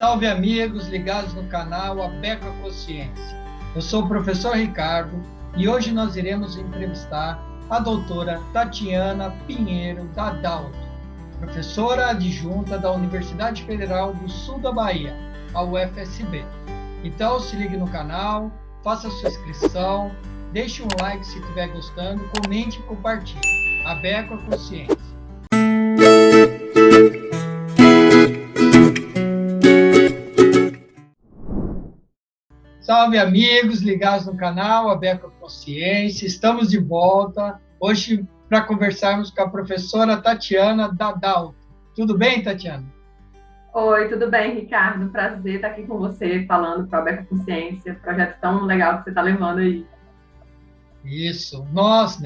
Salve amigos ligados no canal Abeco a Consciência. Eu sou o professor Ricardo e hoje nós iremos entrevistar a doutora Tatiana Pinheiro da Dalto, professora adjunta da Universidade Federal do Sul da Bahia, a UFSB. Então se ligue no canal, faça sua inscrição, deixe um like se estiver gostando, comente e compartilhe. Abeco a Consciência. Salve amigos ligados no canal Abeco Consciência, estamos de volta hoje para conversarmos com a professora Tatiana da Dalto. Tudo bem, Tatiana? Oi, tudo bem, Ricardo? Prazer estar aqui com você falando para a Abeco Consciência, projeto tão legal que você está levando aí. Isso, nós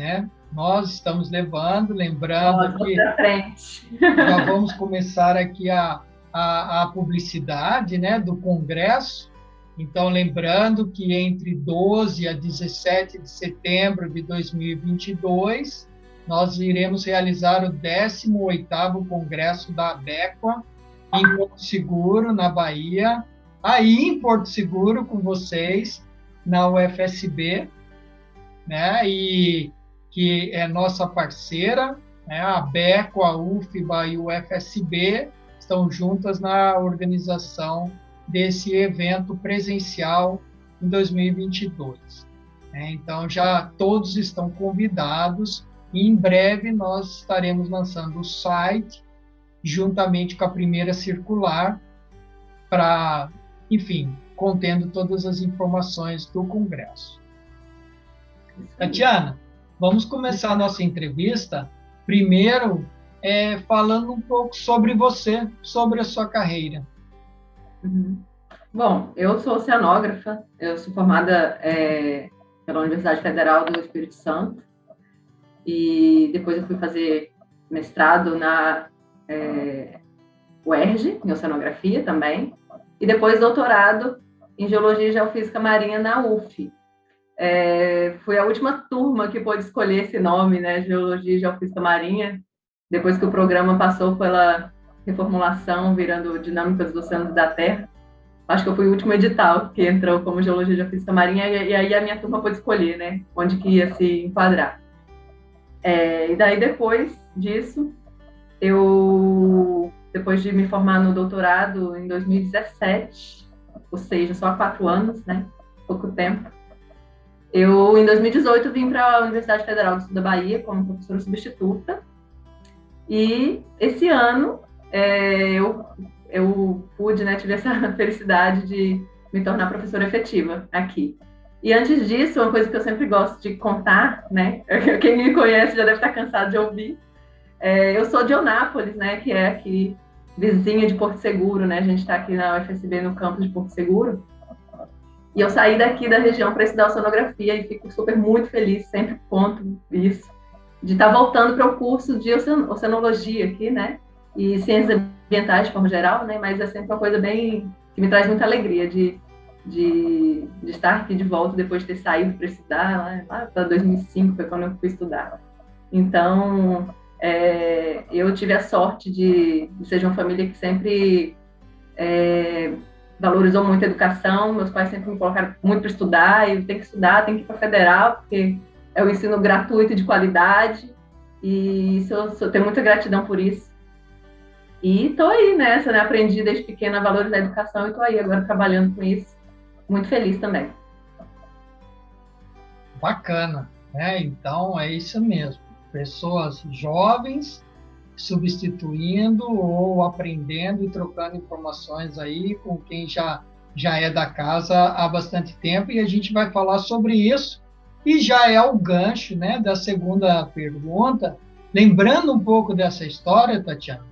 estamos levando, lembrando que à frente. Já vamos começar aqui a publicidade, do congresso. Então, lembrando que entre 12 a 17 de setembro de 2022, nós iremos realizar o 18º Congresso da Abeco em Porto Seguro, na Bahia. Aí, em Porto Seguro, com vocês, na UFSB, e que é nossa parceira, a Abeco, a UFBA e o UFSB estão juntas na organização desse evento presencial em 2022. Então, já todos estão convidados e em breve nós estaremos lançando o site juntamente com a primeira circular para, enfim, contendo todas as informações do Congresso. Tatiana, vamos começar a nossa entrevista primeiro falando um pouco sobre você, sobre a sua carreira. Bom, eu sou oceanógrafa, eu sou formada pela Universidade Federal do Espírito Santo e depois eu fui fazer mestrado na UERJ, em oceanografia também, e depois doutorado em Geologia e Geofísica Marinha na UF. Fui a última turma que pôde escolher esse nome, Geologia e Geofísica Marinha, depois que o programa passou pela reformulação, virando Dinâmicas do Oceano e da Terra. Acho que eu fui o último edital que entrou como Geologia e Geofísica Marinha, e aí a minha turma pôde escolher, onde que ia se enquadrar. E daí, depois disso, depois de me formar no doutorado em 2017, ou seja, só há 4 anos, pouco tempo, eu, em 2018, vim para a Universidade Federal do Sul da Bahia como professora substituta, e esse ano eu pude, tive essa felicidade de me tornar professora efetiva aqui. E antes disso, uma coisa que eu sempre gosto de contar, quem me conhece já deve estar cansado de ouvir, eu sou de Onápolis, que é aqui vizinha de Porto Seguro, a gente está aqui na UFSB, no campus de Porto Seguro, e eu saí daqui da região para estudar oceanografia e fico muito feliz, sempre conto isso, de estar voltando para o curso de oceanologia aqui, e ciências ambientais de forma geral, mas é sempre uma coisa bem que me traz muita alegria de estar aqui de volta depois de ter saído para estudar, lá para 2005 foi quando eu fui estudar. Então, eu tive a sorte de ser de uma família que sempre valorizou muito a educação, meus pais sempre me colocaram muito para estudar, e tem que estudar, tem que ir para a federal, porque é o ensino gratuito e de qualidade, e eu tenho muita gratidão por isso. E estou aí nessa, aprendi desde pequena valores da educação e estou aí agora trabalhando com isso, muito feliz também. Bacana, Então é isso mesmo, pessoas jovens substituindo ou aprendendo e trocando informações aí com quem já é da casa há bastante tempo, e a gente vai falar sobre isso, e já é o gancho, da segunda pergunta, lembrando um pouco dessa história, Tatiana.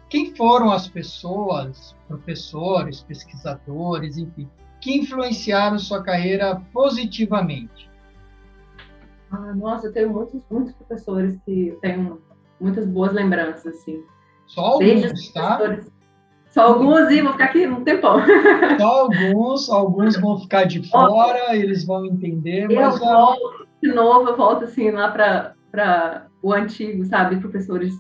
Quem foram as pessoas, professores, pesquisadores, enfim, que influenciaram sua carreira positivamente? Nossa, eu tenho muitos professores que eu tenho muitas boas lembranças, assim. Só alguns, tá? Só alguns, e vou ficar aqui um tempão. Só alguns vão ficar de fora, eles vão entender, mas... Eu volto assim, lá para o antigo, sabe? Professores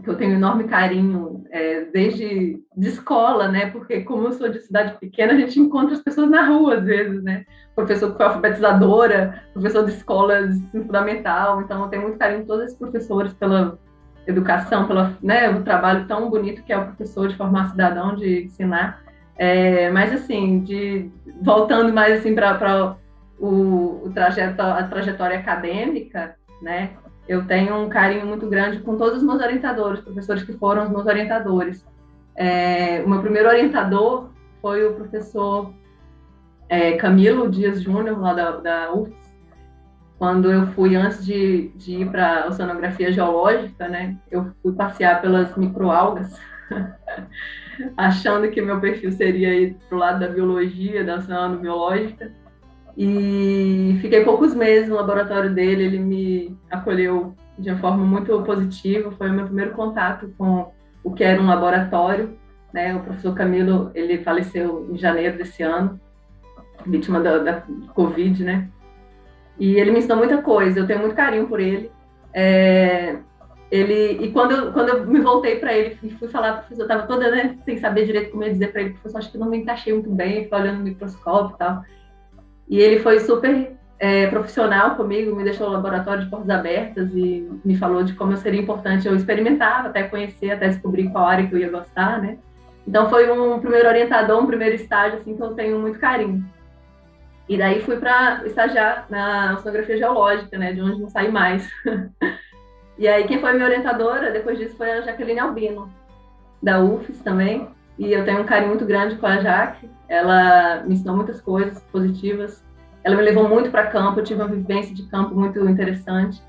que eu tenho enorme carinho desde de escola, né? Porque como eu sou de cidade pequena, a gente encontra as pessoas na rua às vezes, né? Professor que foi alfabetizadora, professor de escola de ensino fundamental, então eu tenho muito carinho por todos esses professores pela educação, pelo né, o trabalho tão bonito que é o professor de formar cidadão, de ensinar. Mas assim, voltando mais assim para a trajetória acadêmica, né? Eu tenho um carinho muito grande com todos os meus orientadores, professores que foram os meus orientadores. O meu primeiro orientador foi o professor Camilo Dias Júnior, lá da UFS. Quando eu fui, antes de ir para a oceanografia geológica, né, eu fui passear pelas microalgas, achando que meu perfil seria ir para o lado da biologia, da oceanobiológica. E fiquei poucos meses no laboratório dele, ele me acolheu de uma forma muito positiva, foi o meu primeiro contato com o que era um laboratório, né? O professor Camilo, ele faleceu em janeiro desse ano, vítima da Covid, né? E ele me ensinou muita coisa, eu tenho muito carinho por ele. E quando eu me voltei para ele e fui falar para o professor, eu estava toda, né, sem saber direito como ia dizer para ele, professor, acho que não me encaixei muito bem, fiquei olhando no microscópio e tal. E ele foi super profissional comigo, me deixou no laboratório de portas abertas e me falou de como seria importante eu experimentar, até conhecer, até descobrir qual área que eu ia gostar, né? Então foi um primeiro orientador, um primeiro estágio, assim, que eu tenho muito carinho. E daí fui para estagiar na oceanografia geológica, né, de onde não saí mais. E aí quem foi minha orientadora, depois disso, foi a Jaqueline Albino, da UFES também. E eu tenho um carinho muito grande com a Jaque. Ela me ensinou muitas coisas positivas. Ela me levou muito para campo, eu tive uma vivência de campo muito interessante.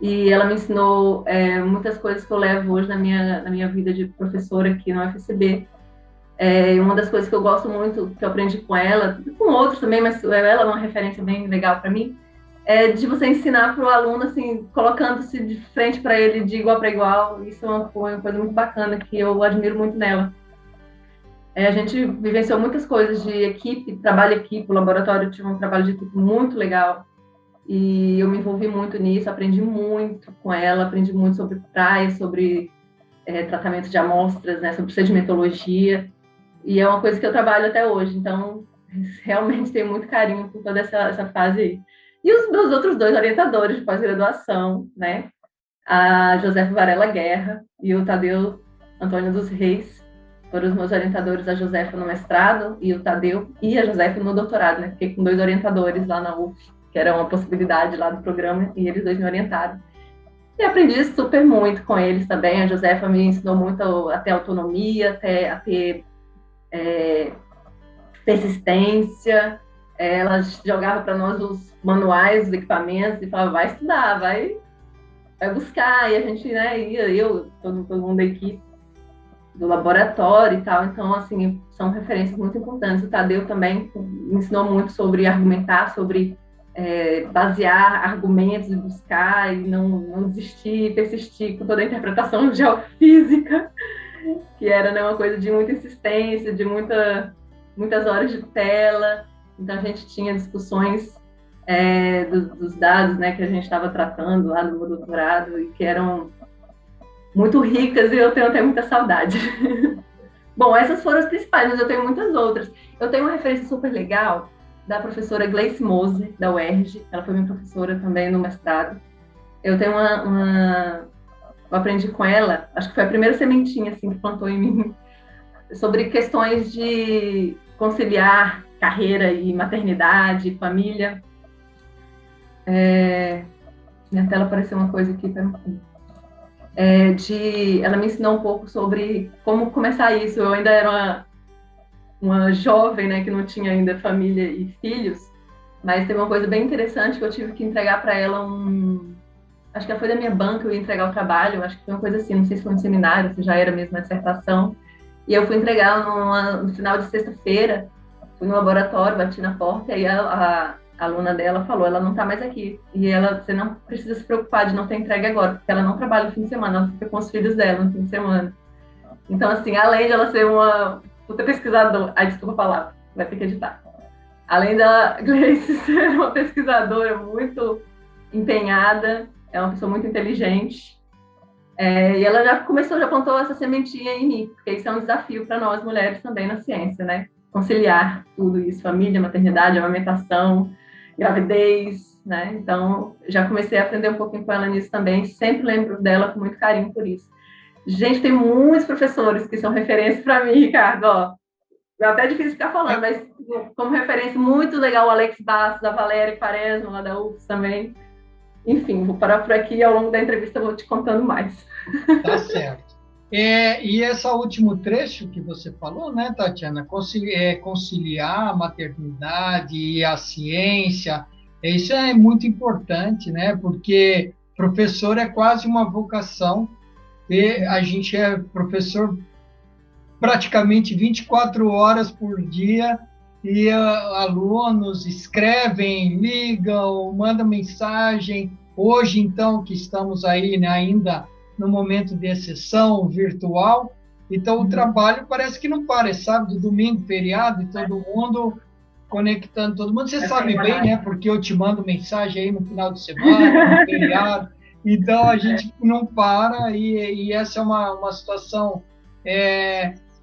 E ela me ensinou muitas coisas que eu levo hoje na minha vida de professora aqui no UFSB. E uma das coisas que eu gosto muito, que eu aprendi com ela, com outros também, mas ela é uma referência bem legal para mim, é de você ensinar para o aluno, assim, colocando-se de frente para ele, de igual para igual. Isso foi uma coisa muito bacana, que eu admiro muito nela. A gente vivenciou muitas coisas de equipe, trabalho equipe, o laboratório tinha um trabalho de equipe muito legal, e eu me envolvi muito nisso, aprendi muito com ela, aprendi muito sobre praia, sobre tratamento de amostras, né, sobre sedimentologia, e é uma coisa que eu trabalho até hoje, então realmente tenho muito carinho por toda essa fase aí. E os meus outros dois orientadores de pós-graduação, né, a Josefa Varela Guerra e o Tadeu Antônio dos Reis, foram os meus orientadores, a Josefa no mestrado e o Tadeu e a Josefa no doutorado, né? Fiquei com 2 orientadores lá na UF, que era uma possibilidade lá do programa, e eles 2 me orientaram. E aprendi super muito com eles também. A Josefa me ensinou muito a ter autonomia, a ter persistência. Ela jogava para nós os manuais, os equipamentos e falava, vai estudar, vai buscar. E a gente, né, ia, todo mundo da equipe, do laboratório e tal, então, assim, são referências muito importantes. O Tadeu também me ensinou muito sobre argumentar, sobre basear argumentos e buscar e não desistir, persistir com toda a interpretação geofísica, que era, né, uma coisa de muita insistência, de muitas horas de tela. Então, a gente tinha discussões dos dados, né, que a gente estava tratando lá no meu doutorado e que eram muito ricas e eu tenho até muita saudade. Bom, essas foram as principais, mas eu tenho muitas outras. Eu tenho uma referência super legal da professora Gleice Moser, da UERJ. Ela foi minha professora também no mestrado. Eu tenho eu aprendi com ela, acho que foi a primeira sementinha assim, que plantou em mim, sobre questões de conciliar carreira e maternidade, família. Minha tela apareceu uma coisa aqui, pera um pouquinho. Ela me ensinou um pouco sobre como começar isso. Eu ainda era uma jovem, né, que não tinha ainda família e filhos, mas teve uma coisa bem interessante que eu tive que entregar para ela acho que ela foi da minha banca, eu ia entregar o trabalho, acho que foi uma coisa assim, não sei se foi um seminário, se já era mesmo uma dissertação, e eu fui entregar no final de sexta-feira, fui no laboratório, bati na porta, e a aluna dela falou, ela não está mais aqui, e você não precisa se preocupar de não ter entregue agora, porque ela não trabalha no fim de semana, ela fica com os filhos dela no fim de semana. Então, assim, além de ela ser uma puta pesquisadora, desculpa a palavra, vai ter que editar. Além da Gleice ser uma pesquisadora muito empenhada, é uma pessoa muito inteligente, E ela já plantou essa sementinha em mim, porque isso é um desafio para nós mulheres também na ciência, né? Conciliar tudo isso, família, maternidade, amamentação, gravidez, né? Então, já comecei a aprender um pouquinho com ela nisso também, sempre lembro dela com muito carinho por isso. Gente, tem muitos professores que são referência para mim, Ricardo, ó. É até difícil ficar falando, mas como referência, muito legal o Alex Bastos, a Valéria Quaresma, lá da UFS também. Enfim, vou parar por aqui e ao longo da entrevista eu vou te contando mais. Tá certo. E esse último trecho que você falou, né, Tatiana, conciliar a maternidade e a ciência, isso é muito importante, né, porque professor é quase uma vocação, e a gente é professor praticamente 24 horas por dia, e alunos escrevem, ligam, mandam mensagem. Hoje, então, que estamos aí, né, ainda no momento de exceção virtual, então o trabalho parece que não para, é sábado, domingo, feriado, e todo mundo conectando todo mundo. Você sabe bem, né, porque eu te mando mensagem aí no final de semana, no feriado, então a gente não para, e essa é uma situação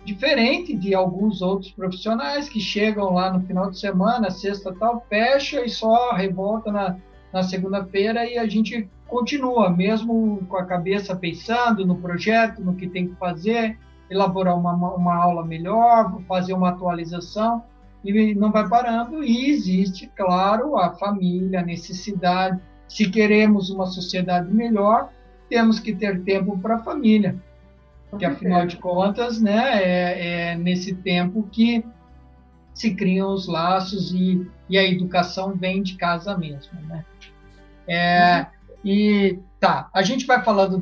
diferente de alguns outros profissionais que chegam lá no final de semana, sexta tal, fecha e só revolta na segunda-feira, e a gente continua, mesmo com a cabeça pensando no projeto, no que tem que fazer, elaborar uma aula melhor, fazer uma atualização, e não vai parando. E existe, claro, a família, a necessidade. Se queremos uma sociedade melhor, temos que ter tempo para a família, porque, afinal de contas, né, é nesse tempo que se criam os laços, e a educação vem de casa mesmo, né? A gente vai falando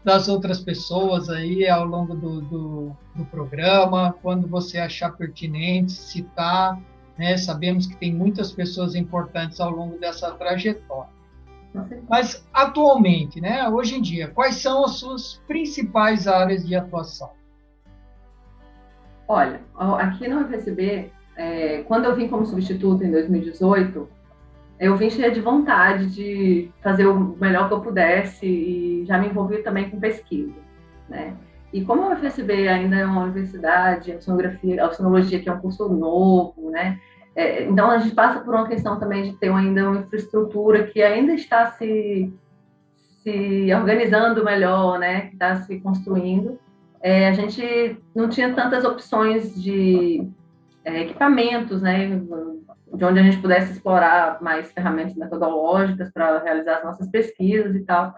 das outras pessoas aí ao longo do programa, quando você achar pertinente citar, né? Sabemos que tem muitas pessoas importantes ao longo dessa trajetória. Mas, atualmente, né, hoje em dia, quais são as suas principais áreas de atuação? Olha, aqui na UFSB, quando eu vim como substituto em 2018, eu vim cheia de vontade de fazer o melhor que eu pudesse, e já me envolvi também com pesquisa, né? E como a UFSB ainda é uma universidade, a oceanologia que é um curso novo, né? Então a gente passa por uma questão também de ter ainda uma infraestrutura que ainda está se organizando melhor, né? Que está se construindo. A gente não tinha tantas opções de equipamentos, né? De onde a gente pudesse explorar mais ferramentas metodológicas para realizar as nossas pesquisas e tal.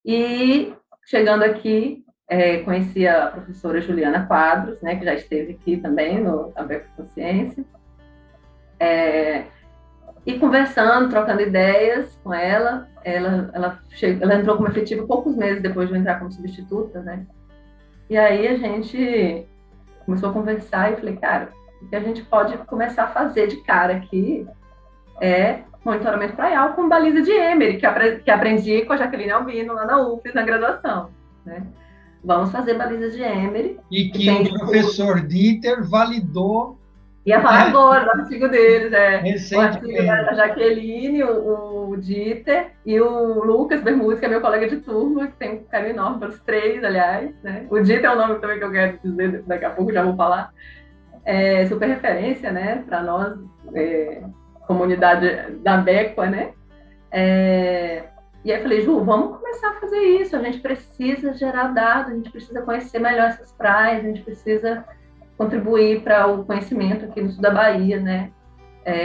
E, chegando aqui, conheci a professora Juliana Quadros, né, que já esteve aqui também no ABECO Consciência, e conversando, trocando ideias com ela. Ela entrou como efetiva poucos meses depois de eu entrar como substituta, né? E aí a gente começou a conversar, e eu falei, cara, o que a gente pode começar a fazer de cara aqui é monitoramento praial com baliza de Emery, que aprendi com a Jaqueline Albino lá na UFES, na graduação, né? Vamos fazer balizas de Emery. E que o professor Dieter validou. Ia falar agora, o artigo deles, o artigo da Jaqueline, o Dieter e o Lucas Bermudes, que é meu colega de turma, que tem um carinho enorme pelos três, aliás, né? O Dieter é o nome também que eu quero dizer, daqui a pouco já vou falar. Super referência, né, para nós, comunidade da Bequa, né? E aí eu falei, Ju, vamos começar a fazer isso, a gente precisa gerar dados, a gente precisa conhecer melhor essas praias, a gente precisa contribuir para o conhecimento aqui no sul da Bahia, né?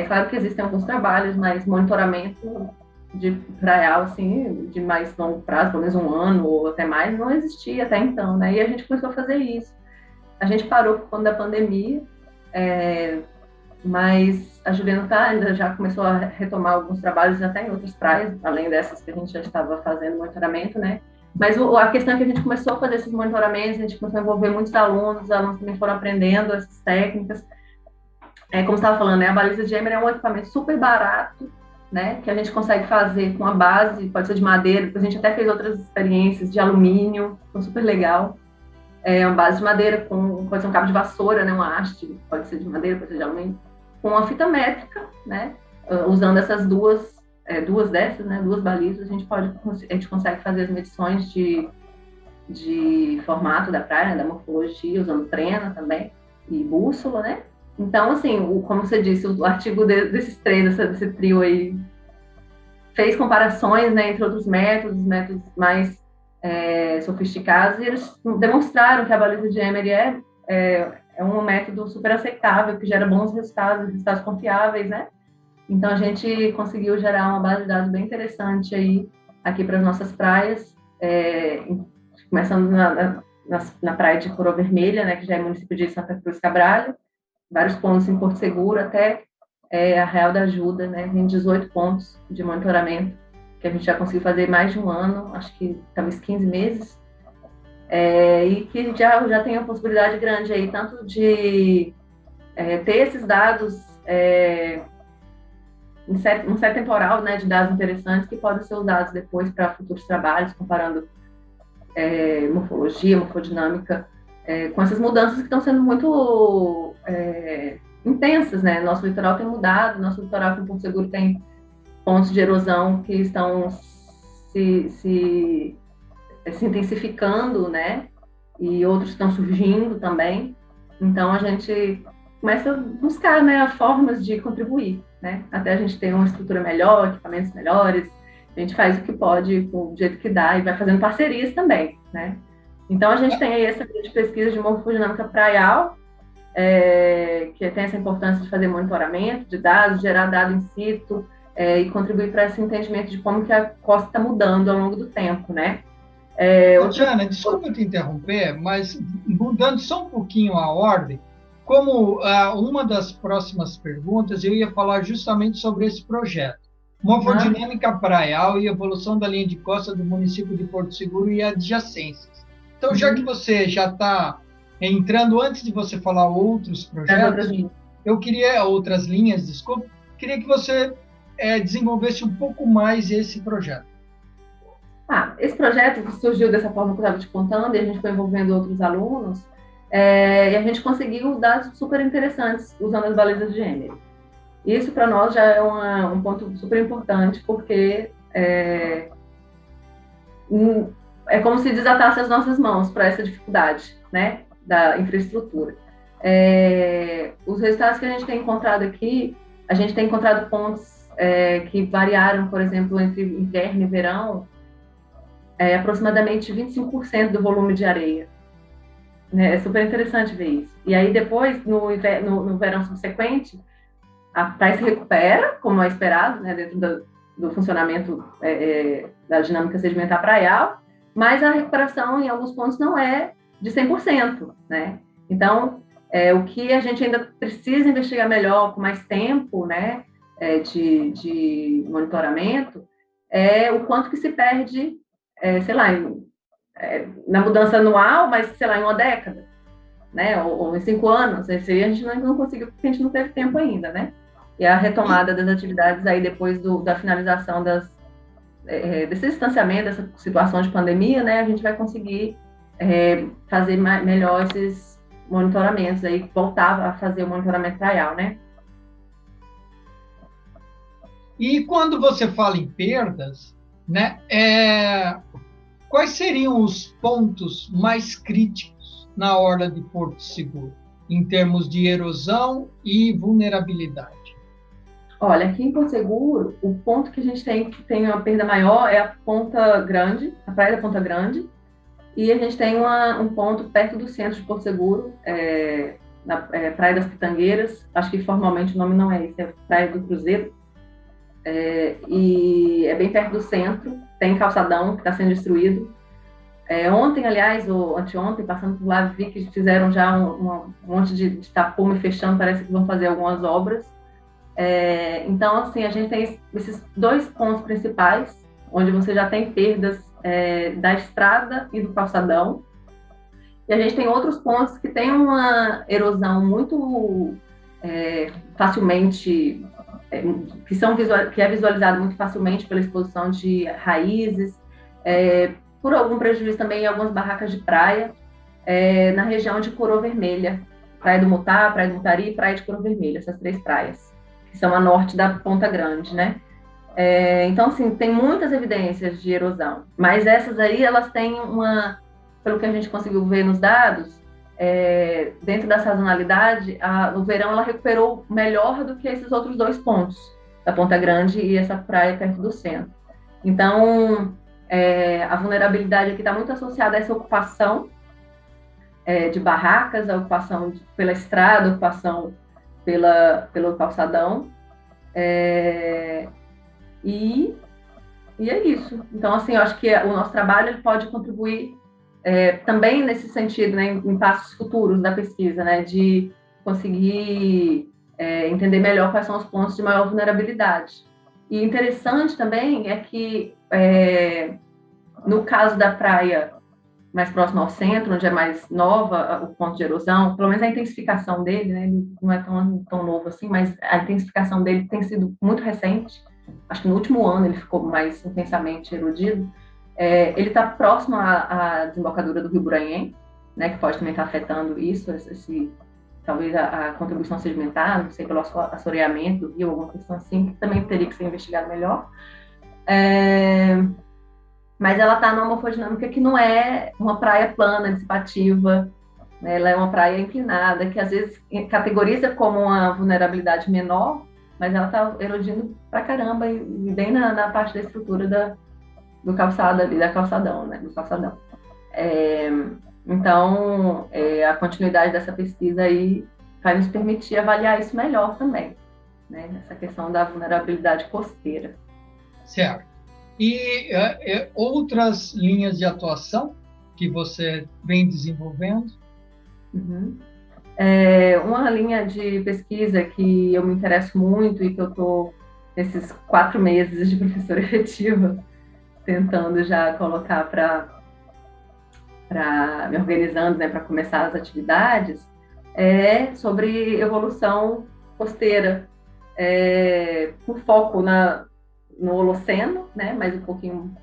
Claro que existem alguns trabalhos, mas monitoramento de praial, assim, de mais longo prazo, pelo menos um ano ou até mais, não existia até então, né? E a gente começou a fazer isso. A gente parou por conta da pandemia, mas a Juliana ainda já começou a retomar alguns trabalhos até em outras praias, além dessas que a gente já estava fazendo monitoramento, né? Mas a questão é que a gente começou a fazer esses monitoramentos, a gente começou a envolver muitos alunos, os alunos também foram aprendendo essas técnicas. Como você estava falando, né, a baliza de Emery é um equipamento super barato, né, que a gente consegue fazer com a base, pode ser de madeira, depois a gente até fez outras experiências de alumínio, foi super legal. Uma base de madeira, pode ser um cabo de vassoura, né, uma haste, pode ser de madeira, pode ser de alumínio, com uma fita métrica, né, usando essas duas dessas, né, duas balizas, a gente consegue fazer as medições de de formato da praia, né, da morfologia, usando trena também, e bússola, né? Então, assim, como você disse, o artigo desses três, desse trio aí, fez comparações, né, entre outros métodos mais sofisticados, e eles demonstraram que a baliza de Emery é um método super aceitável, que gera bons resultados confiáveis, né? Então, a gente conseguiu gerar uma base de dados bem interessante aí, aqui para as nossas praias, começando na praia de Coroa Vermelha, né, que já é município de Santa Cruz Cabrália, vários pontos em Porto Seguro, até Arraial da Ajuda, né, tem 18 pontos de monitoramento, que a gente já conseguiu fazer mais de um ano, acho que talvez 15 meses, e que já tem a possibilidade grande aí, tanto de ter esses dados um certo temporal, né, de dados interessantes que podem ser usados depois para futuros trabalhos, comparando morfologia, morfodinâmica, com essas mudanças que estão sendo muito intensas, né? Nosso litoral tem mudado, nosso litoral aqui em Porto Seguro tem pontos de erosão que estão se intensificando, né? E outros estão surgindo também. Então, a gente começa a buscar, né, formas de contribuir, né? Até a gente ter uma estrutura melhor, equipamentos melhores, a gente faz o que pode, do jeito que dá, e vai fazendo parcerias também, né? Então, a gente tem aí essa linha de pesquisa de morfodinâmica praial, que tem essa importância de fazer monitoramento de dados, gerar dado in situ, e contribuir para esse entendimento de como que a costa está mudando ao longo do tempo, né? Tatiana, desculpa te interromper, mas mudando só um pouquinho a ordem, como uma das próximas perguntas, eu ia falar justamente sobre esse projeto. Morfodinâmica praial e evolução da linha de costa do município de Porto Seguro e adjacências. Então, já que você já está entrando, antes de você falar outros projetos, eu queria, outras linhas, desculpa, queria que você desenvolvesse um pouco mais esse projeto. Esse projeto surgiu dessa forma que eu estava te contando, e a gente foi envolvendo outros alunos, e a gente conseguiu dados super interessantes usando as balizas de Emery. Isso, para nós, já é um ponto super importante, porque é como se desatasse as nossas mãos para essa dificuldade, né, da infraestrutura. Os resultados que a gente tem encontrado aqui, a gente tem encontrado pontos que variaram, por exemplo, entre inverno e verão, aproximadamente 25% do volume de areia. É super interessante ver isso. E aí, depois, no verão subsequente, a praia se recupera, como é esperado, né, dentro do funcionamento da dinâmica sedimentar praial, mas a recuperação, em alguns pontos, não é de 100%, né? Então, o que a gente ainda precisa investigar melhor, com mais tempo, né, de monitoramento, é o quanto que se perde, sei lá, na mudança anual, mas, sei lá, em uma década, né, ou em 5 anos. Isso aí a gente não conseguiu, porque a gente não teve tempo ainda, né? E a retomada das atividades aí depois da finalização desse distanciamento, dessa situação de pandemia, né, a gente vai conseguir fazer melhor esses monitoramentos aí, voltar a fazer o monitoramento praial, né? E quando você fala em perdas, né, quais seriam os pontos mais críticos na orla de Porto Seguro, em termos de erosão e vulnerabilidade? Olha, aqui em Porto Seguro, o ponto que a gente tem que tem uma perda maior é a Ponta Grande, a Praia da Ponta Grande, e a gente tem um ponto perto do centro de Porto Seguro, na Praia das Pitangueiras, acho que formalmente o nome não é esse, é Praia do Cruzeiro, e é bem perto do centro, tem calçadão que está sendo destruído. Ontem, aliás, ou anteontem, passando por lá, vi que fizeram já um monte de tapume fechando, parece que vão fazer algumas obras. Então, assim, a gente tem esses 2 pontos principais, onde você já tem perdas da estrada e do calçadão. E a gente tem outros pontos que tem uma erosão muito facilmente, que é visualizado muito facilmente pela exposição de raízes, por algum prejuízo também em algumas barracas de praia, na região de Coroa Vermelha, Praia do Mutá, Praia do Mutari e Praia de Coroa Vermelha, essas 3 praias, que são a norte da Ponta Grande, né? Então, assim, tem muitas evidências de erosão, mas essas aí, elas têm pelo que a gente conseguiu ver nos dados, dentro da sazonalidade, no verão ela recuperou melhor do que esses outros 2 pontos, da Ponta Grande e essa praia perto do centro. Então, a vulnerabilidade aqui está muito associada a essa ocupação de barracas, a ocupação pela estrada, a ocupação pelo calçadão, e é isso. Então, assim, eu acho que o nosso trabalho ele pode contribuir também nesse sentido, né, em passos futuros da pesquisa, né, de conseguir entender melhor quais são os pontos de maior vulnerabilidade. E interessante também é que, no caso da praia mais próximo ao centro, onde é mais nova o ponto de erosão, pelo menos a intensificação dele, né, ele não é tão novo assim, mas a intensificação dele tem sido muito recente. Acho que no último ano ele ficou mais intensamente erodido. Ele está próximo à desembocadura do Rio Buranhém, né, que pode também estar afetando isso, talvez a contribuição sedimentar, não sei, pelo assoreamento do rio, alguma questão assim, que também teria que ser investigado melhor. Mas ela está numa morfodinâmica que não é uma praia plana, dissipativa, né? Ela é uma praia inclinada, que às vezes categoriza como uma vulnerabilidade menor, mas ela está erodindo pra caramba e bem na parte da estrutura do calçado ali, da calçadão, né? Do calçadão. Então, a continuidade dessa pesquisa aí vai nos permitir avaliar isso melhor também, né? Essa questão da vulnerabilidade costeira. Certo. E outras linhas de atuação que você vem desenvolvendo? Uhum. Uma linha de pesquisa que eu me interesso muito e que eu estou, nesses 4 meses de professora efetiva, tentando já colocar me organizando, né, para começar as atividades, é sobre evolução costeira, com foco no Holoceno, né, mais um pouquinho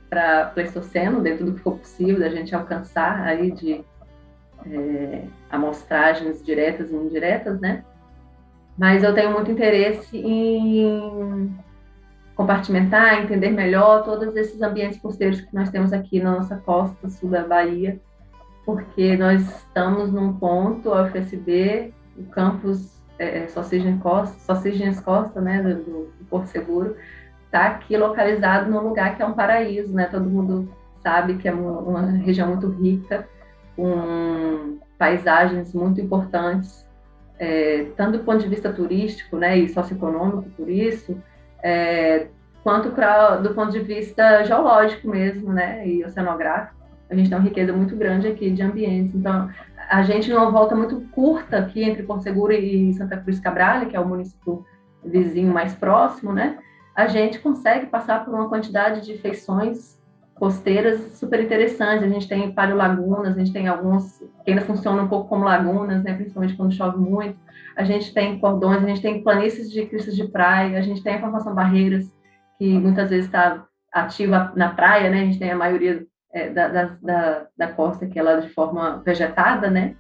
para Pleistoceno, dentro do que for possível da gente alcançar aí de amostragens diretas e indiretas, né? Mas eu tenho muito interesse em compartimentar, entender melhor todos esses ambientes costeiros que nós temos aqui na nossa costa sul da Bahia, porque nós estamos num ponto, a UFSB, o campus Socígenes Costa, né, do Porto Seguro, está aqui localizado num lugar que é um paraíso, né? Todo mundo sabe que é uma região muito rica, com paisagens muito importantes, tanto do ponto de vista turístico, né, e socioeconômico por isso, quanto do ponto de vista geológico mesmo, né, e oceanográfico. A gente tem uma riqueza muito grande aqui de ambientes. Então, a gente numa volta muito curta aqui entre Porto Seguro e Santa Cruz Cabral, que é o município vizinho mais próximo, né, a gente consegue passar por uma quantidade de feições costeiras super interessantes. A gente tem paleolagunas, a gente tem alguns que ainda funcionam um pouco como lagunas, né, principalmente quando chove muito. A gente tem cordões, a gente tem planícies de cristas de praia, a gente tem a formação barreiras, que muitas vezes está ativa na praia, né, a gente tem a maioria da costa que ela é de forma vegetada, né.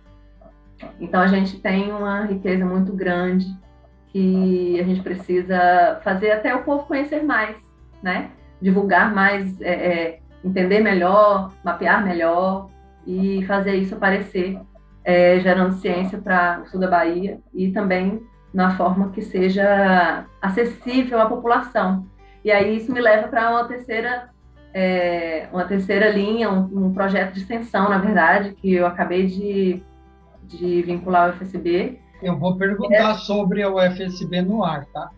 Então a gente tem uma riqueza muito grande que a gente precisa fazer até o povo conhecer mais, né, divulgar mais, entender melhor, mapear melhor e fazer isso aparecer, gerando ciência para o sul da Bahia e também na forma que seja acessível à população. E aí isso me leva para uma terceira linha, um projeto de extensão, na verdade, que eu acabei de vincular ao UFSB. Eu vou perguntar sobre a UFSB no ar, tá?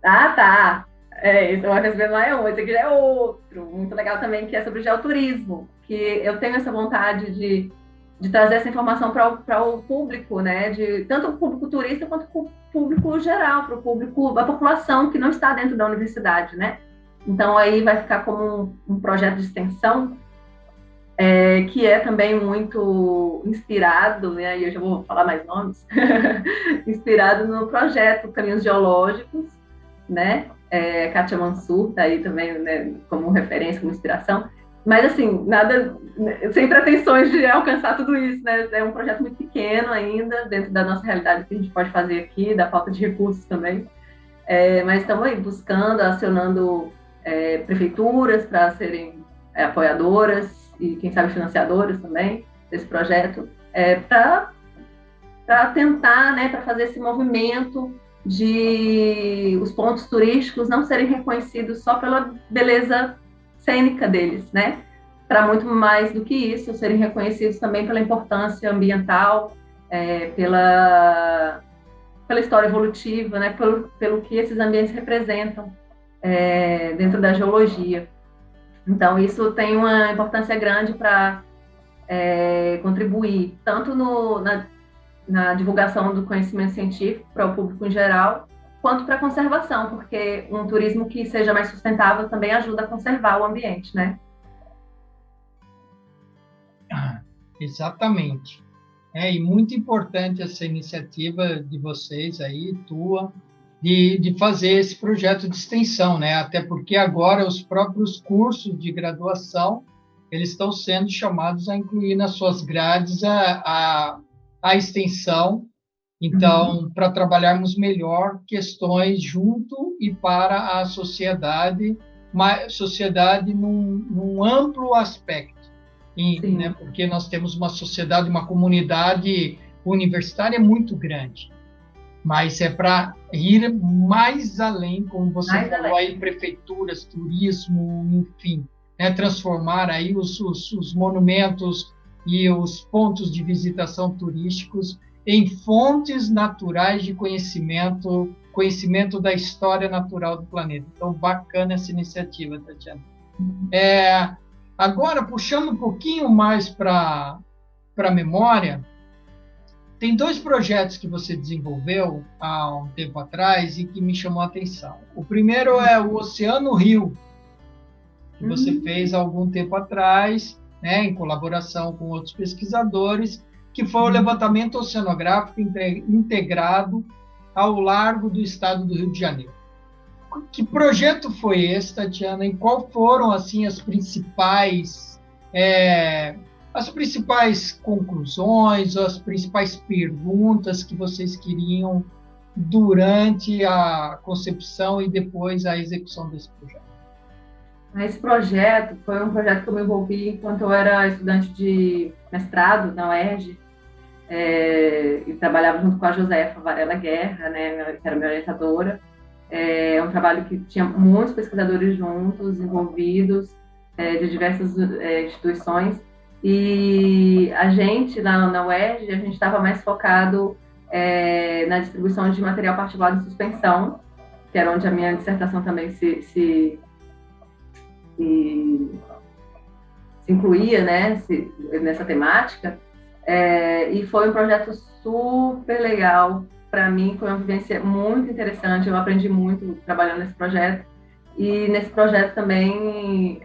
Ah, tá. Esse UFSB não é um, esse aqui já é outro. Muito legal também, que é sobre geoturismo, que eu tenho essa vontade de trazer essa informação para o público, né? Tanto o público turista quanto o público geral, para o público, a população que não está dentro da universidade, né? Então, aí vai ficar como um projeto de extensão, que é também muito inspirado, né? E eu já vou falar mais nomes, inspirado no projeto Caminhos Geológicos, né? Kátia Mansur está aí também, né, como referência, como inspiração. Mas, assim, nada, sem pretensões de alcançar tudo isso, né? É um projeto muito pequeno ainda, dentro da nossa realidade que a gente pode fazer aqui, da falta de recursos também. Mas estamos aí buscando, acionando prefeituras para serem apoiadoras e, quem sabe, financiadoras também desse projeto, para tentar, né, para fazer esse movimento de os pontos turísticos não serem reconhecidos só pela beleza cênica deles, né? Para muito mais do que isso, serem reconhecidos também pela importância ambiental, pela história evolutiva, né? Pelo que esses ambientes representam dentro da geologia. Então, isso tem uma importância grande para contribuir tanto na divulgação do conhecimento científico para o público em geral, quanto para a conservação, porque um turismo que seja mais sustentável também ajuda a conservar o ambiente, né? Exatamente. E muito importante essa iniciativa de vocês aí, tua, de fazer esse projeto de extensão, né? Até porque agora os próprios cursos de graduação, eles estão sendo chamados a incluir nas suas grades a extensão, então, para trabalharmos melhor questões junto e para a sociedade, num amplo aspecto, né? Porque nós temos uma sociedade, uma comunidade universitária muito grande, mas é para ir mais além, como você falou aí, prefeituras, turismo, enfim, né? Transformar aí os monumentos e os pontos de visitação turísticos em fontes naturais de conhecimento da história natural do planeta. Então, bacana essa iniciativa, Tatiana. Agora, puxando um pouquinho mais para a memória, tem 2 projetos que você desenvolveu há um tempo atrás e que me chamou a atenção. O primeiro é o Oceano Rio, que você fez há algum tempo atrás, né, em colaboração com outros pesquisadores, que foi o levantamento oceanográfico integrado ao largo do estado do Rio de Janeiro. Que projeto foi esse, Tatiana, e qual foram assim as principais conclusões, as principais perguntas que vocês queriam durante a concepção e depois a execução desse projeto? Esse projeto foi um projeto que eu me envolvi enquanto eu era estudante de mestrado na UERJ, e trabalhava junto com a Josefa Varela Guerra, né, que era minha orientadora. É um trabalho que tinha muitos pesquisadores juntos, envolvidos, de diversas instituições, e a gente, na UERJ, a gente estava mais focado na distribuição de material particulado de suspensão, que era onde a minha dissertação também se incluía, né, nessa temática, e foi um projeto super legal para mim, foi uma vivência muito interessante, eu aprendi muito trabalhando nesse projeto, e nesse projeto também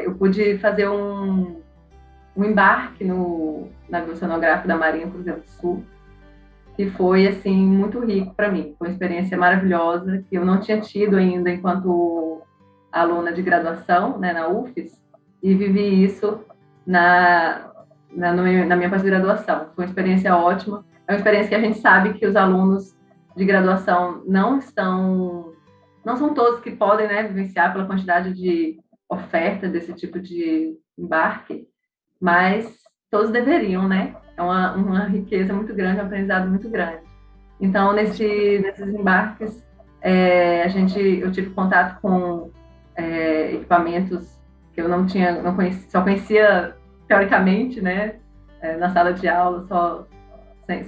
eu pude fazer um embarque no navio oceanográfico da Marinha Cruzeiro do Sul, que foi, assim, muito rico para mim, foi uma experiência maravilhosa, que eu não tinha tido ainda enquanto aluna de graduação, né, na UFES, e vivi isso na minha pós-graduação. Foi uma experiência ótima. É uma experiência que a gente sabe que os alunos de graduação não são todos que podem, né, vivenciar pela quantidade de oferta desse tipo de embarque, mas todos deveriam, né? É uma riqueza muito grande, um aprendizado muito grande. Então, nesses embarques, eu tive contato com equipamentos que eu não conhecia, só conhecia teoricamente, né, na sala de aula,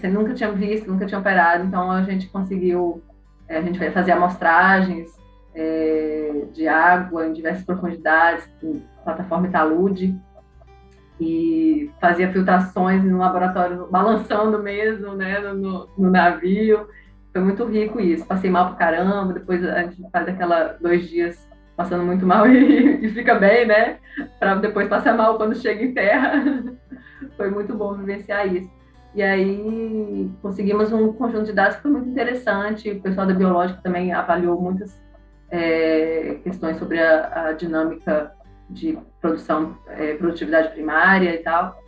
sem nunca tinha visto, nunca tinha operado. Então a gente conseguiu, a gente vai fazer amostragens de água em diversas profundidades, em plataforma talude, e fazia filtrações no laboratório, balançando mesmo, né, no navio. Foi muito rico isso. Passei mal pra caramba, depois a gente faz 2 dias passando muito mal e fica bem, né? Para depois passar mal quando chega em terra. Foi muito bom vivenciar isso. E aí conseguimos um conjunto de dados que foi muito interessante. O pessoal da Biológica também avaliou muitas questões sobre a dinâmica de produtividade primária e tal.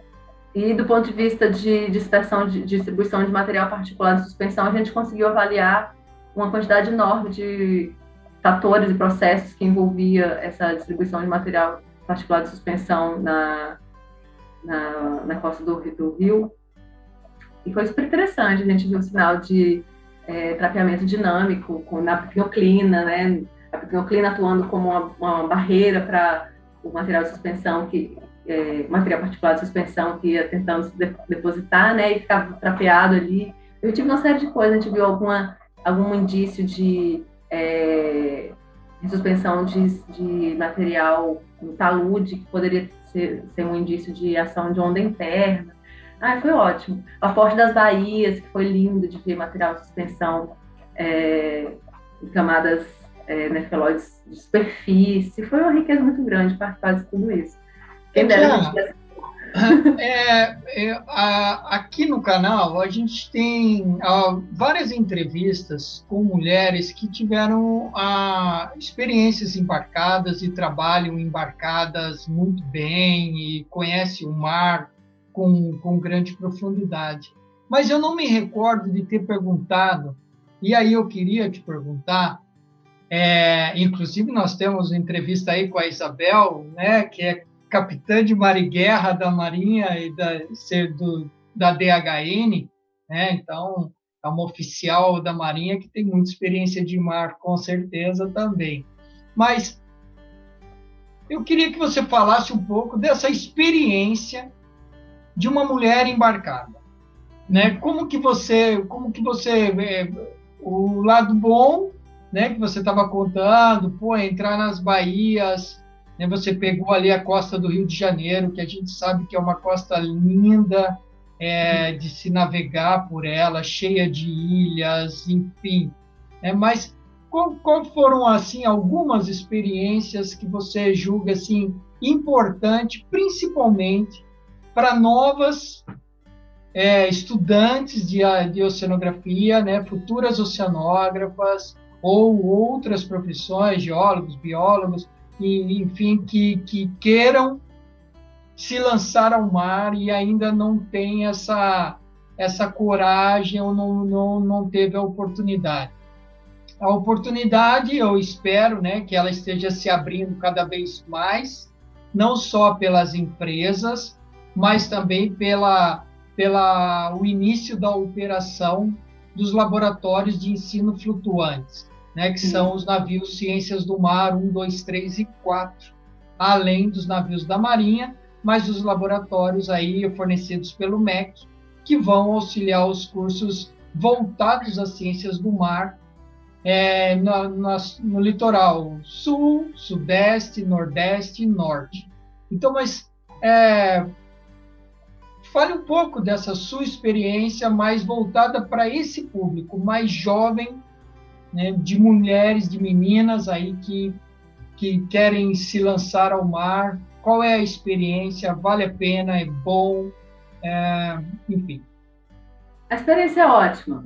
E do ponto de vista de dispersão, de distribuição de material particular de suspensão, a gente conseguiu avaliar uma quantidade enorme de fatores e processos que envolvia essa distribuição de material particular de suspensão na costa do Rio, e foi super interessante. A gente viu o sinal de trapeamento dinâmico na picnoclina, né? A picnoclina atuando como uma barreira para o material de suspensão, material particular de suspensão que ia tentando se depositar, né? E ficava trapeado ali. Eu tive uma série de coisas. A gente viu algum indício de suspensão de material no talude, que poderia ser um indício de ação de onda interna. Foi ótimo. A Forte das Baías, que foi lindo de ver material de suspensão em camadas nefeloides de superfície. Foi uma riqueza muito grande participar de tudo isso. Quem dera a gente... Aqui no canal, a gente tem várias entrevistas com mulheres que tiveram experiências embarcadas e trabalham embarcadas muito bem e conhecem o mar com grande profundidade. Mas eu não me recordo de ter perguntado, e aí eu queria te perguntar, inclusive nós temos uma entrevista aí com a Isabel, né, que é capitã de mar e guerra da Marinha e da DHN, né? Então, é uma oficial da Marinha que tem muita experiência de mar, com certeza também. Mas eu queria que você falasse um pouco dessa experiência de uma mulher embarcada, né? Como que você o lado bom, né, que você estava contando, entrar nas baías, né, você pegou ali a costa do Rio de Janeiro, que a gente sabe que é uma costa linda de se navegar por ela, cheia de ilhas, enfim. Mas qual foram assim algumas experiências que você julga assim importante, principalmente para novas estudantes de oceanografia, né, futuras oceanógrafas ou outras profissões, geólogos, biólogos, e, enfim, que queiram se lançar ao mar e ainda não tem essa coragem ou não teve a oportunidade. A oportunidade, eu espero, né, que ela esteja se abrindo cada vez mais, não só pelas empresas, mas também o início da operação dos laboratórios de ensino flutuantes, né, que são os navios Ciências do Mar 1, 2, 3 e 4, além dos navios da Marinha, mas os laboratórios aí fornecidos pelo MEC, que vão auxiliar os cursos voltados às ciências do mar no litoral sul, sudeste, nordeste e norte. Então, mas fale um pouco dessa sua experiência mais voltada para esse público mais jovem, né, de mulheres, de meninas aí que querem se lançar ao mar. Qual é a experiência? Vale a pena? É bom? Enfim. A experiência é ótima.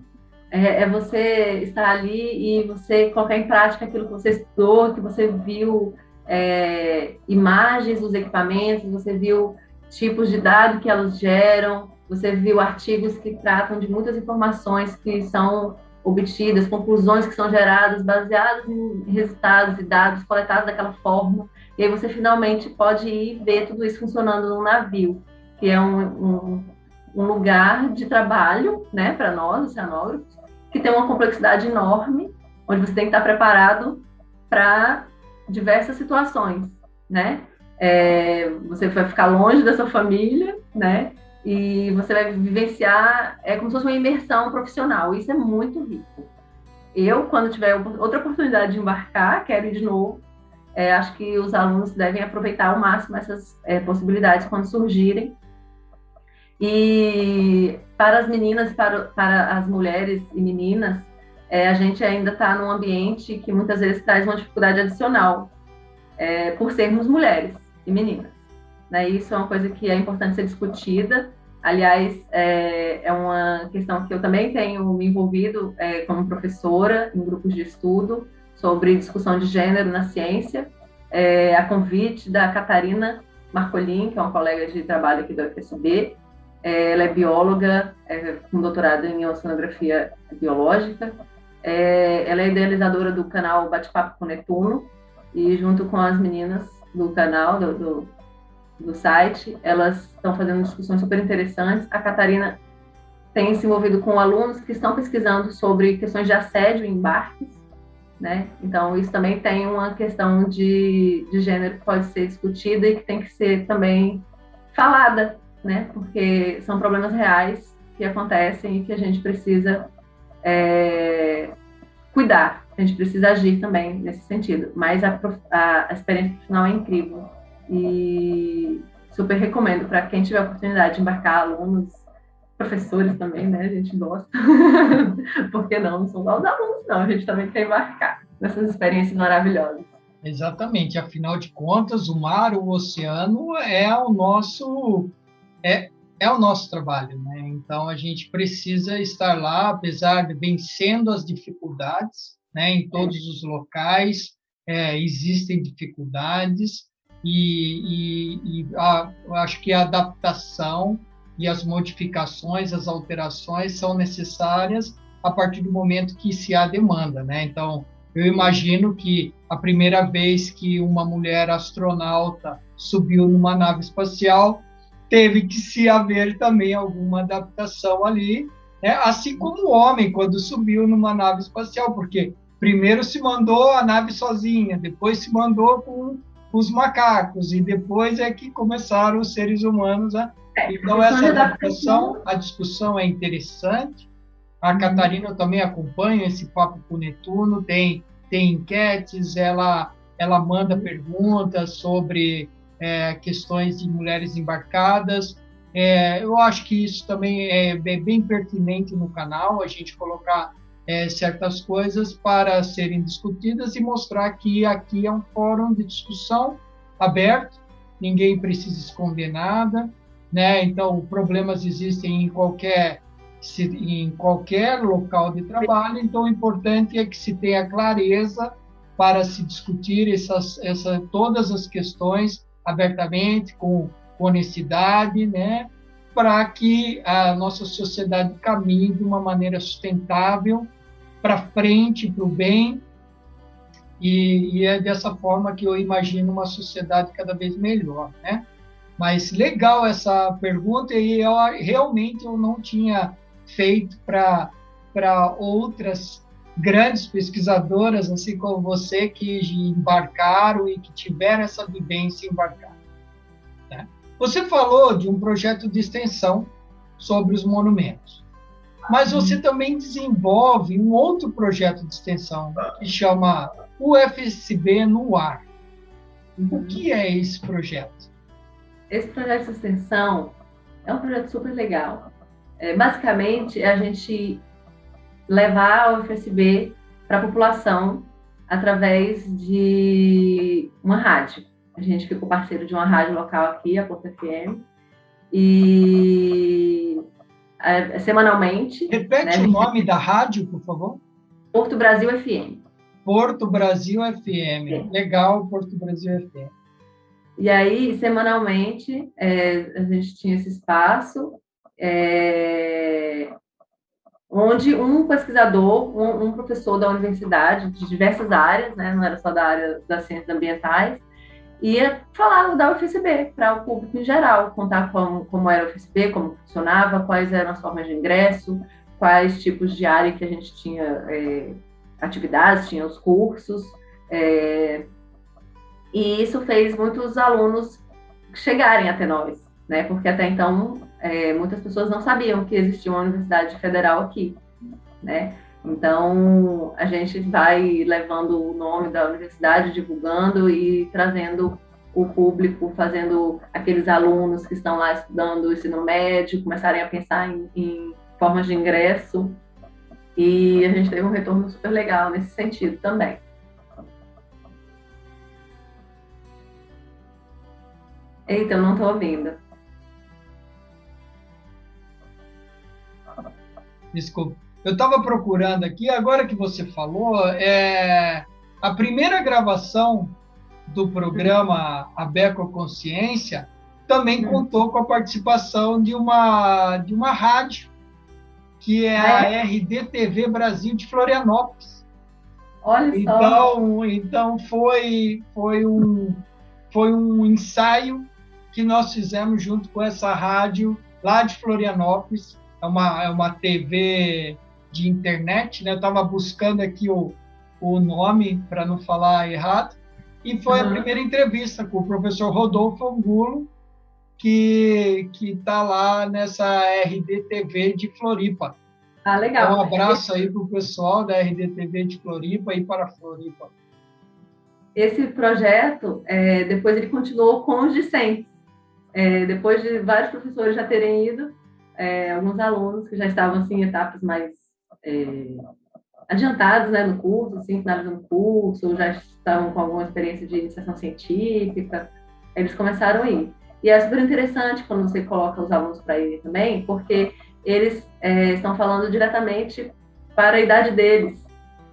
É você estar ali e você colocar em prática aquilo que você estudou, que você viu imagens dos equipamentos, você viu tipos de dados que elas geram, você viu artigos que tratam de muitas informações que são obtidas, conclusões que são geradas baseadas em resultados e dados coletados daquela forma, e aí você finalmente pode ir ver tudo isso funcionando no navio, que é um lugar de trabalho, né, para nós, oceanógrafos, que tem uma complexidade enorme, onde você tem que estar preparado para diversas situações, né? Você vai ficar longe da sua família, né? E você vai vivenciar, como se fosse uma imersão profissional. Isso é muito rico. Eu, quando tiver outra oportunidade de embarcar, quero ir de novo. Acho que os alunos devem aproveitar ao máximo essas possibilidades quando surgirem. E para as meninas, para as mulheres e meninas, a gente ainda está num ambiente que muitas vezes traz uma dificuldade adicional, por sermos mulheres e meninas. Né? Isso é uma coisa que é importante ser discutida. Aliás, é uma questão que eu também tenho me envolvido como professora em grupos de estudo sobre discussão de gênero na ciência, a convite da Catarina Marcolin, que é uma colega de trabalho aqui do UFSB. Ela é bióloga, com doutorado em oceanografia biológica. Ela é idealizadora do canal Bate-Papo com Netuno, e junto com as meninas do canal, do site, elas estão fazendo discussões super interessantes. A Catarina tem se envolvido com alunos que estão pesquisando sobre questões de assédio em embarques, né? Então, isso também tem uma questão de gênero que pode ser discutida e que tem que ser também falada, né? Porque são problemas reais que acontecem e que a gente precisa cuidar, a gente precisa agir também nesse sentido. Mas a experiência profissional é incrível e super recomendo para quem tiver a oportunidade de embarcar, alunos, professores também, né? A gente gosta. Por que não? Não são só os alunos, não. A gente também quer embarcar nessas experiências maravilhosas. Exatamente. Afinal de contas, o mar, o oceano é o nosso trabalho, né? Então a gente precisa estar lá, apesar de vencendo as dificuldades, né? Em todos os locais existem dificuldades eu acho que a adaptação e as modificações, as alterações são necessárias a partir do momento que se há demanda, né? Então, eu imagino que a primeira vez que uma mulher astronauta subiu numa nave espacial, teve que se haver também alguma adaptação ali, né? Assim como o homem, quando subiu numa nave espacial, porque primeiro se mandou a nave sozinha, depois se mandou com os macacos, e depois é que começaram os seres humanos a... Então, essa adaptação, a discussão é interessante. A Catarina, eu também acompanho esse Papo com Netuno, tem enquetes, ela manda perguntas sobre questões de mulheres embarcadas. Eu acho que isso também é bem pertinente no canal, a gente colocar certas coisas para serem discutidas e mostrar que aqui é um fórum de discussão aberto, ninguém precisa esconder nada, né? Então, problemas existem em qualquer local de trabalho, então o importante é que se tenha clareza para se discutir todas as questões abertamente, com honestidade, né? Para que a nossa sociedade caminhe de uma maneira sustentável para frente, para o bem, e é dessa forma que eu imagino uma sociedade cada vez melhor, né? Mas legal essa pergunta, e realmente eu não tinha feito para outras grandes pesquisadoras, assim como você, que embarcaram e que tiveram essa vivência embarcada, né? Você falou de um projeto de extensão sobre os monumentos, mas você também desenvolve um outro projeto de extensão que chama UFSB no Ar. O que é esse projeto? Esse projeto de extensão é um projeto super legal. Basicamente, é a gente levar a UFSB para a população através de uma rádio. A gente ficou parceiro de uma rádio local aqui, a Porto FM, e semanalmente... Repete o nome da rádio, por favor. Porto Brasil FM. Porto Brasil FM. Legal, Porto Brasil FM. E aí, semanalmente, a gente tinha esse espaço onde um pesquisador, um professor da universidade, de diversas áreas, né, não era só da área das ciências ambientais, ia falar da UFSB para o público em geral, contar como era a UFSB, como funcionava, quais eram as formas de ingresso, quais tipos de área que a gente tinha atividades, tinha os cursos, e isso fez muitos alunos chegarem até nós, né? Porque até então muitas pessoas não sabiam que existia uma universidade federal aqui, né? Então a gente vai levando o nome da universidade, divulgando e trazendo o público, fazendo aqueles alunos que estão lá estudando o ensino médio começarem a pensar em formas de ingresso, e a gente teve um retorno super legal nesse sentido também. Eita, eu não estou ouvindo. Desculpa. Eu estava procurando aqui, agora que você falou, a primeira gravação do programa A Becoconsciência também contou com a participação de uma rádio, que é a RDTV Brasil de Florianópolis. Olha só. Então foi foi um ensaio que nós fizemos junto com essa rádio lá de Florianópolis. É uma TV de internet, né? Eu estava buscando aqui o nome para não falar errado, e foi a primeira entrevista com o professor Rodolfo Angulo, que está lá nessa RDTV de Floripa. Ah, legal. Então, um abraço aí para o pessoal da RDTV de Floripa e para Floripa. Esse projeto, depois ele continuou com os discentes. Depois de vários professores já terem ido, alguns alunos que já estavam assim, em etapas mais adiantadas, né, no curso, assim, finalizando o curso, já estavam com alguma experiência de iniciação científica, eles começaram a ir. E é super interessante quando você coloca os alunos para irem também, porque eles estão falando diretamente para a idade deles,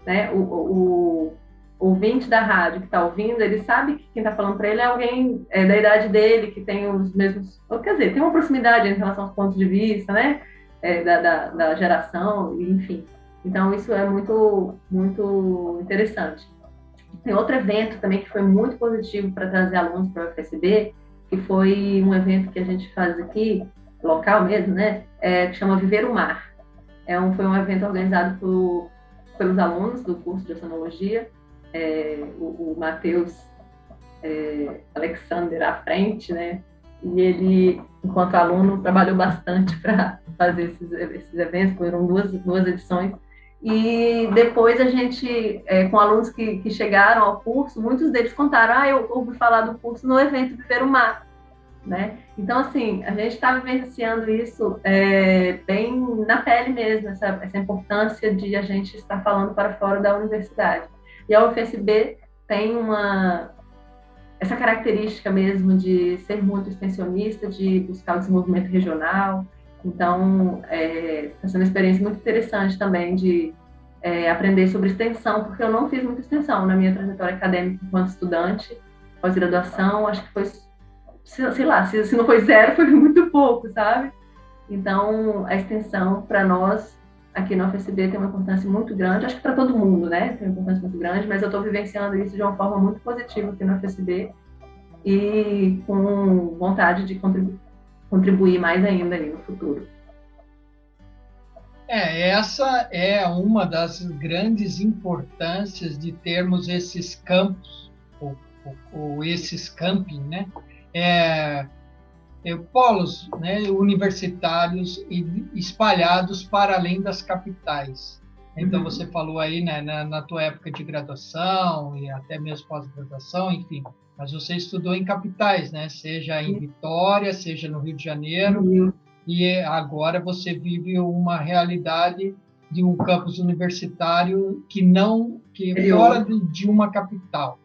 né? O ouvinte da rádio que está ouvindo, ele sabe que quem está falando para ele é alguém da idade dele, que tem os mesmos... Quer dizer, tem uma proximidade em relação aos pontos de vista, né? Da geração, enfim. Então, isso é muito, muito interessante. Tem outro evento também que foi muito positivo para trazer alunos para o UFSB, que foi um evento que a gente faz aqui, local mesmo, né? Que chama Viver o Mar. Foi um evento organizado pelos alunos do curso de Oceanologia, o Matheus Alexander à frente, né? E ele, enquanto aluno, trabalhou bastante para fazer esses eventos, foram duas edições. E depois a gente, com alunos que chegaram ao curso, muitos deles contaram, eu ouvi falar do curso no evento Viver o Mar, né? Então, assim, a gente está vivenciando isso bem na pele mesmo, essa importância de a gente estar falando para fora da universidade. E a UFSB tem essa característica mesmo de ser muito extensionista, de buscar o desenvolvimento regional. Então, está sendo uma experiência muito interessante também de aprender sobre extensão, porque eu não fiz muita extensão na minha trajetória acadêmica enquanto estudante, pós-graduação, acho que foi, sei lá, se não foi zero, foi muito pouco, sabe? Então, a extensão, para nós, aqui na UFSB, tem uma importância muito grande, acho que para todo mundo, né? Tem uma importância muito grande, mas eu estou vivenciando isso de uma forma muito positiva aqui na UFSB e com vontade de contribuir mais ainda ali no futuro. Essa é uma das grandes importâncias de termos esses campos, ou esses camping, né? Polos, né, universitários espalhados para além das capitais. Então, você falou aí, né, na tua época de graduação e até mesmo pós-graduação, enfim, mas você estudou em capitais, né? Seja em Vitória, seja no Rio de Janeiro, e agora você vive uma realidade de um campus universitário que fora de uma capital.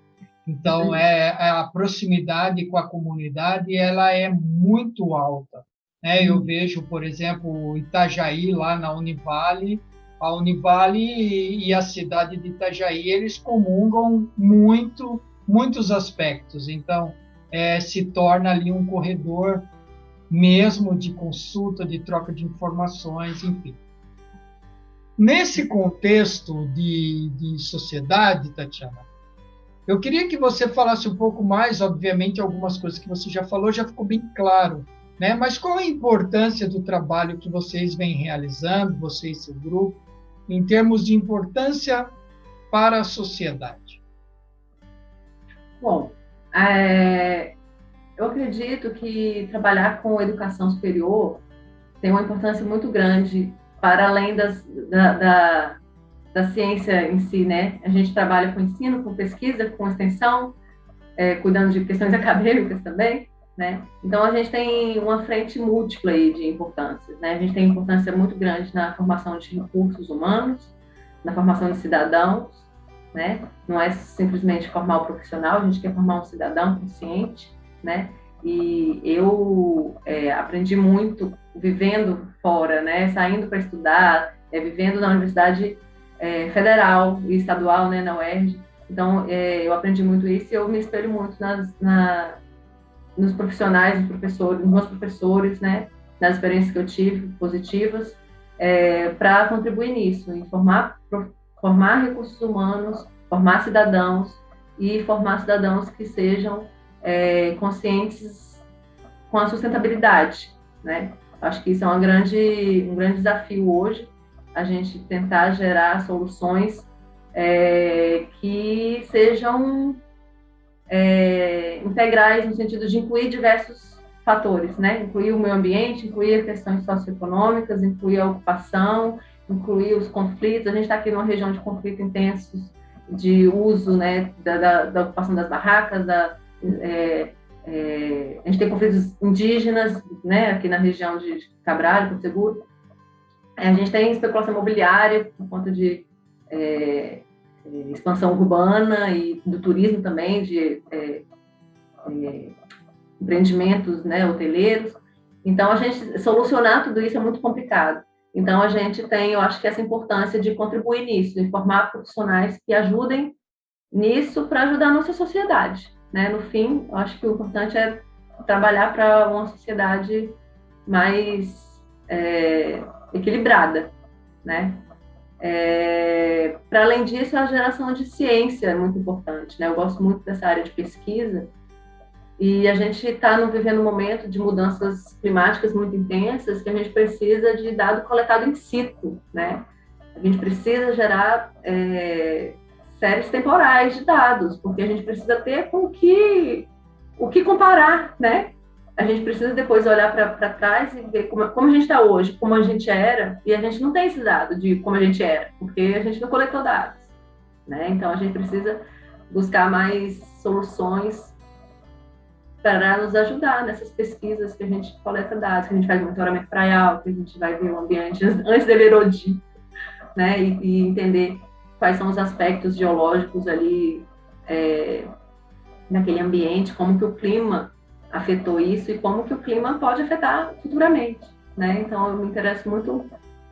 Então, a proximidade com a comunidade ela é muito alta, né? Eu vejo, por exemplo, Itajaí, lá na Univale, a Univale e a cidade de Itajaí, eles comungam muitos aspectos. Então, se torna ali um corredor mesmo de consulta, de troca de informações, enfim. Nesse contexto de sociedade, Tatiana, eu queria que você falasse um pouco mais, obviamente, algumas coisas que você já falou, já ficou bem claro, né? Mas qual a importância do trabalho que vocês vêm realizando, você e seu grupo, em termos de importância para a sociedade? Bom, eu acredito que trabalhar com educação superior tem uma importância muito grande para além da ciência em si, né? A gente trabalha com ensino, com pesquisa, com extensão, cuidando de questões acadêmicas também, né? Então, a gente tem uma frente múltipla aí de importâncias, né? A gente tem importância muito grande na formação de recursos humanos, na formação de cidadãos, né? Não é simplesmente formar o profissional, a gente quer formar um cidadão consciente, né? E eu aprendi muito vivendo fora, né? Saindo para estudar, vivendo na universidade federal e estadual, né? Na UERJ. Então, eu aprendi muito isso e eu me espelho muito nos profissionais, nos meus professores, né? Nas experiências que eu tive, positivas, para contribuir nisso, em formar recursos humanos, formar cidadãos e formar cidadãos que sejam conscientes com a sustentabilidade, né? Acho que isso é um grande desafio hoje, a gente tentar gerar soluções que sejam integrais no sentido de incluir diversos fatores, né? Incluir o meio ambiente, incluir questões socioeconômicas, incluir a ocupação, incluir os conflitos. A gente está aqui numa região de conflito intensos, de uso, né, da ocupação das barracas, a gente tem conflitos indígenas, né, aqui na região de Cabral, Porto Seguro. A gente tem especulação imobiliária por conta de expansão urbana e do turismo também, de empreendimentos, né, hoteleiros. Então, a gente solucionar tudo isso é muito complicado. Então, a gente tem, eu acho que essa importância de contribuir nisso, de formar profissionais que ajudem nisso para ajudar a nossa sociedade, né? No fim, eu acho que o importante é trabalhar para uma sociedade mais equilibrada, né? Para além disso, a geração de ciência é muito importante, né? Eu gosto muito dessa área de pesquisa e a gente está vivendo um momento de mudanças climáticas muito intensas que a gente precisa de dado coletado in situ, né? A gente precisa gerar séries temporais de dados, porque a gente precisa ter o que comparar, né? A gente precisa depois olhar para trás e ver como a gente está hoje, como a gente era, e a gente não tem esse dado de como a gente era, porque a gente não coletou dados, né? Então, a gente precisa buscar mais soluções para nos ajudar nessas pesquisas que a gente coleta dados, que a gente faz monitoramento praial, que a gente vai ver o ambiente antes dele erodir, né? E entender quais são os aspectos geológicos ali naquele ambiente, como que o clima afetou isso e como que o clima pode afetar futuramente, né? Então, eu me interesso muito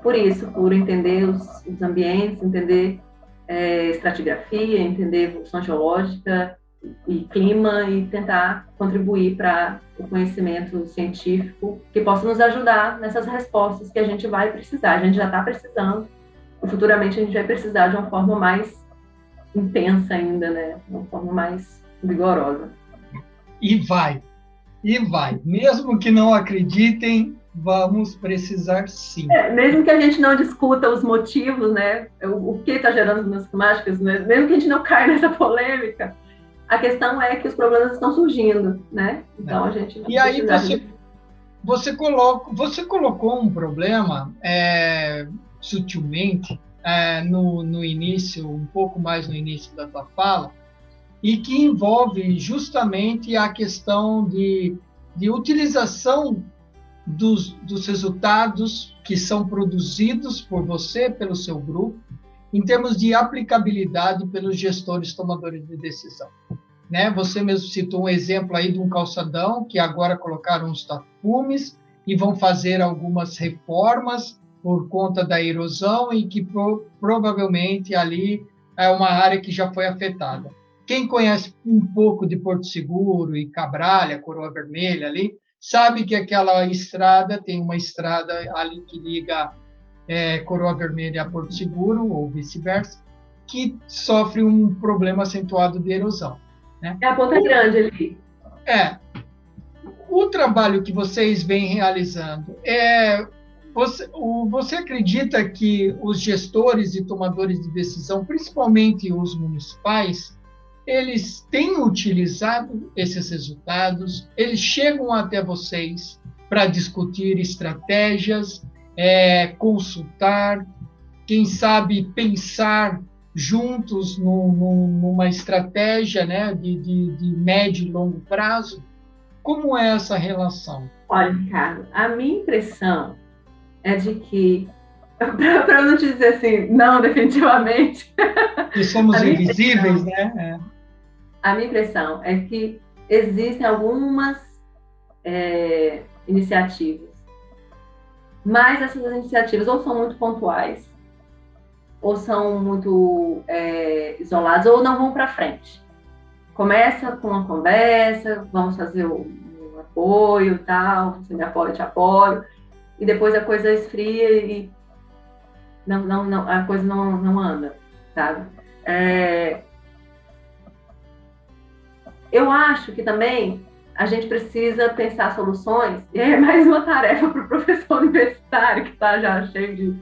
por isso, por entender os ambientes, entender estratigrafia, entender evolução geológica e clima e tentar contribuir para o conhecimento científico que possa nos ajudar nessas respostas que a gente vai precisar. A gente já está precisando e futuramente a gente vai precisar de uma forma mais intensa ainda, né? Uma forma mais vigorosa. E vai. Mesmo que não acreditem, vamos precisar sim. Mesmo que a gente não discuta os motivos, né? O que está gerando as mudanças climáticas, né? Mesmo que a gente não caia nessa polêmica, a questão é que os problemas estão surgindo, né? Então a gente vai precisar. E aí você colocou um problema sutilmente no início, um pouco mais no início da tua fala, e que envolve justamente a questão de utilização dos resultados que são produzidos por você, pelo seu grupo, em termos de aplicabilidade pelos gestores tomadores de decisão. Né? Você mesmo citou um exemplo aí de um calçadão que agora colocaram os tapumes e vão fazer algumas reformas por conta da erosão e que provavelmente ali é uma área que já foi afetada. Quem conhece um pouco de Porto Seguro e Cabralha, Coroa Vermelha ali, sabe que aquela estrada, tem uma estrada ali que liga Coroa Vermelha a Porto Seguro, ou vice-versa, que sofre um problema acentuado de erosão. Né? É a Ponta Grande ali. O trabalho que vocês vêm realizando, você acredita que os gestores e tomadores de decisão, principalmente os municipais, eles têm utilizado esses resultados, eles chegam até vocês para discutir estratégias, consultar, quem sabe pensar juntos numa estratégia, né, de médio e longo prazo? Como é essa relação? Olha, Ricardo, a minha impressão é de que, para não te dizer assim, não, definitivamente... Que somos invisíveis, né? A minha impressão é que existem algumas iniciativas, mas essas iniciativas ou são muito pontuais, ou são muito isoladas, ou não vão para frente. Começa com uma conversa, vamos fazer um apoio, tal, você me apoia, eu te apoio, e depois a coisa esfria e a coisa não anda, sabe? eu acho que também a gente precisa pensar soluções, e é mais uma tarefa para o professor universitário, que está já cheio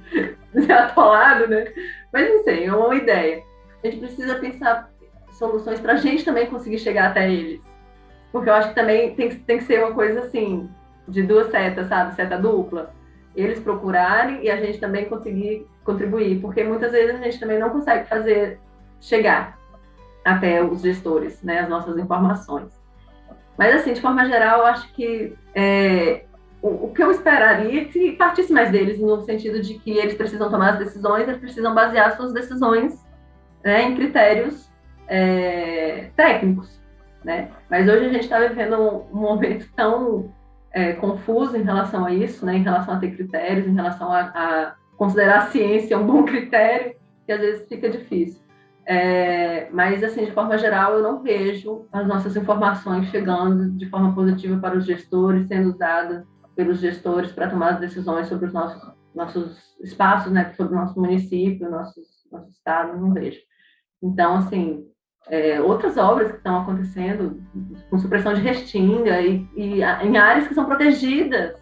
de atolado, né? Mas não sei, é uma ideia. A gente precisa pensar soluções para a gente também conseguir chegar até eles. Porque eu acho que também tem que ser uma coisa assim, de duas setas, sabe? Seta dupla. Eles procurarem e a gente também conseguir contribuir. Porque muitas vezes a gente também não consegue chegar até os gestores, né? As nossas informações. Mas, assim, de forma geral, eu acho que o que eu esperaria é que partisse mais deles, no sentido de que eles precisam tomar as decisões, eles precisam basear suas decisões, né, em critérios técnicos, né? Mas hoje a gente está vivendo um momento tão confuso em relação a isso, né, em relação a ter critérios, em relação a considerar a ciência um bom critério, que às vezes fica difícil. Mas, assim, de forma geral, eu não vejo as nossas informações chegando de forma positiva para os gestores, sendo usadas pelos gestores para tomar as decisões sobre os nossos espaços, né, sobre o nosso município, nosso estado, não vejo. Então, assim, outras obras que estão acontecendo com supressão de restinga e em áreas que são protegidas,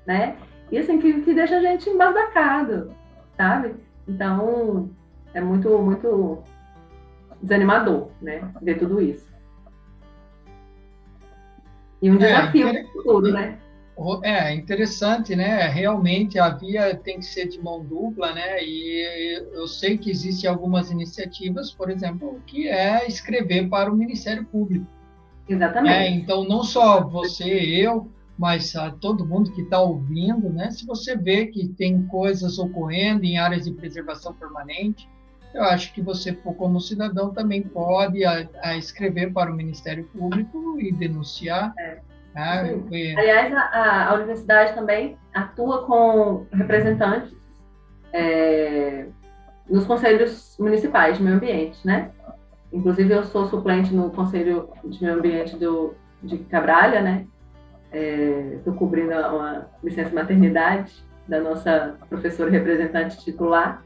né, e, assim, que deixa a gente embasbacado, sabe? Então, é muito, muito desanimador, né, ver tudo isso. E um desafio no futuro, né? Interessante, né? Realmente a via tem que ser de mão dupla, né? E eu sei que existem algumas iniciativas, por exemplo, que é escrever para o Ministério Público. Exatamente. Então, não só você, eu, mas todo mundo que está ouvindo, né? Se você vê que tem coisas ocorrendo em áreas de preservação permanente, eu acho que você, como cidadão, também pode escrever para o Ministério Público e denunciar. Aliás, a universidade também atua com representantes nos conselhos municipais de meio ambiente, né? Inclusive, eu sou suplente no Conselho de Meio Ambiente de Cabralha, né? Estou cobrindo uma licença maternidade da nossa professora representante titular.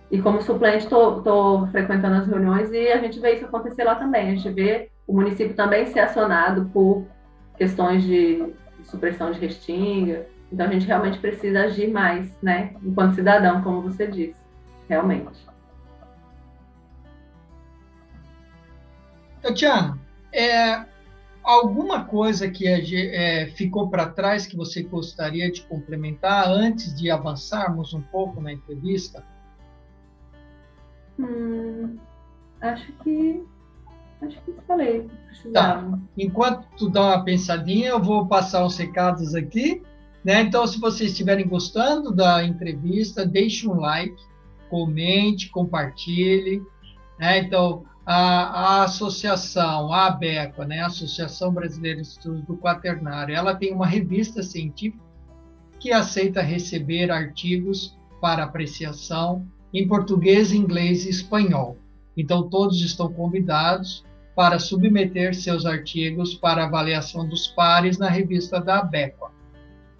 E como suplente, estou frequentando as reuniões e a gente vê isso acontecer lá também. A gente vê o município também ser acionado por questões de supressão de restinga. Então, a gente realmente precisa agir mais, né? Enquanto cidadão, como você disse. Realmente. Tatiana, alguma coisa que ficou para trás que você gostaria de complementar antes de avançarmos um pouco na entrevista? Acho que falei, precisava. Tá. Enquanto tu dá uma pensadinha, eu vou passar os recados aqui, né? Então, se vocês estiverem gostando da entrevista, deixe um like, comente, compartilhe, né? Então, a associação, a ABECO, né? A Associação Brasileira de Estudos do Quaternário, ela tem uma revista científica que aceita receber artigos para apreciação em português, inglês e espanhol. Então, todos estão convidados para submeter seus artigos para avaliação dos pares na revista da ABECO.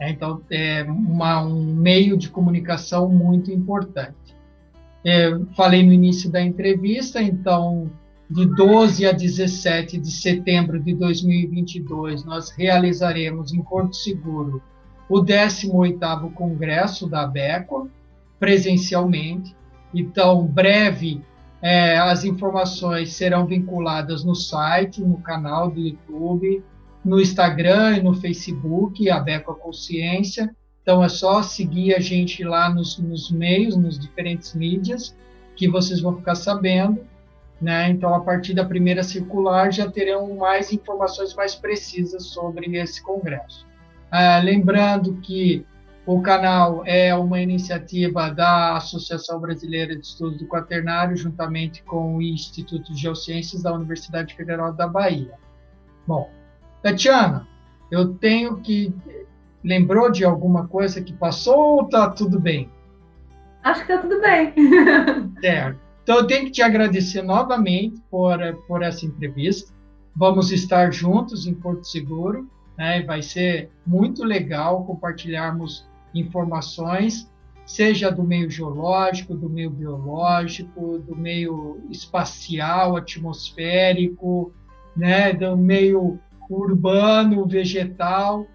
Então, é um meio de comunicação muito importante. Falei no início da entrevista, então, de 12 a 17 de setembro de 2022, nós realizaremos em Porto Seguro o 18º Congresso da ABECO, presencialmente. Então, breve, as informações serão vinculadas no site, no canal do YouTube, no Instagram e no Facebook, ABECO Consciência. Então, é só seguir a gente lá nos meios, nos diferentes mídias, que vocês vão ficar sabendo, né? Então, a partir da primeira circular, já terão mais informações mais precisas sobre esse congresso. Lembrando que o canal é uma iniciativa da Associação Brasileira de Estudos do Quaternário, juntamente com o Instituto de Geociências da Universidade Federal da Bahia. Bom, Tatiana, eu tenho que... Lembrou de alguma coisa que passou ou está tudo bem? Acho que está tudo bem. Certo. Então, eu tenho que te agradecer novamente por essa entrevista. Vamos estar juntos em Porto Seguro, né? Vai ser muito legal compartilharmos informações, seja do meio geológico, do meio biológico, do meio espacial, atmosférico, né, do meio urbano, vegetal.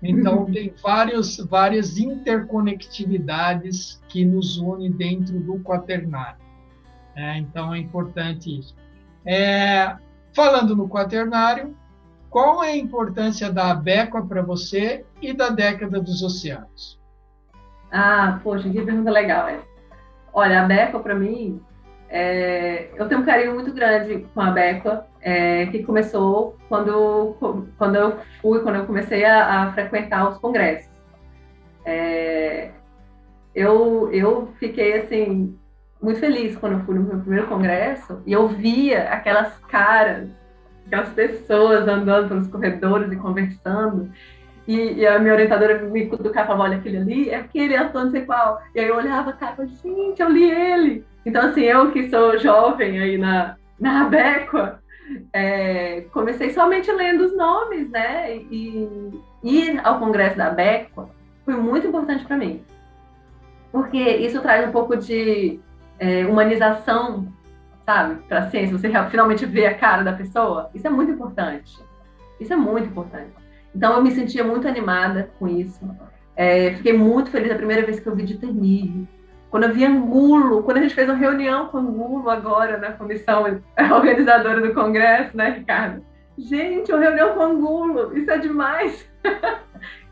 Então, tem várias interconectividades que nos unem dentro do quaternário. Então, é importante isso. Falando no quaternário, qual é a importância da Abequa para você e da década dos oceanos? Poxa, que pergunta legal essa. Olha, a Abequa, para mim, eu tenho um carinho muito grande com a Abequa, que começou quando eu comecei a frequentar os congressos. Eu fiquei, assim, muito feliz quando eu fui no meu primeiro congresso e eu via aquelas caras, aquelas pessoas andando pelos corredores e conversando. E a minha orientadora me cutucava e falava, olha, aquele ali é aquele Antônio, não sei qual. E aí eu olhava, cara, gente, eu li ele. Então, assim, eu que sou jovem aí na Abequa, comecei somente lendo os nomes, né? E ir ao congresso da Abequa foi muito importante para mim. Porque isso traz um pouco de humanização, sabe, para a ciência. Você finalmente vê a cara da pessoa. Isso é muito importante. Isso é muito importante. Então, eu me sentia muito animada com isso. Fiquei muito feliz a primeira vez que eu vi Dieter, quando eu vi Angulo, quando a gente fez uma reunião com Angulo agora na comissão organizadora do congresso, né, Ricardo? Gente, uma reunião com Angulo, isso é demais!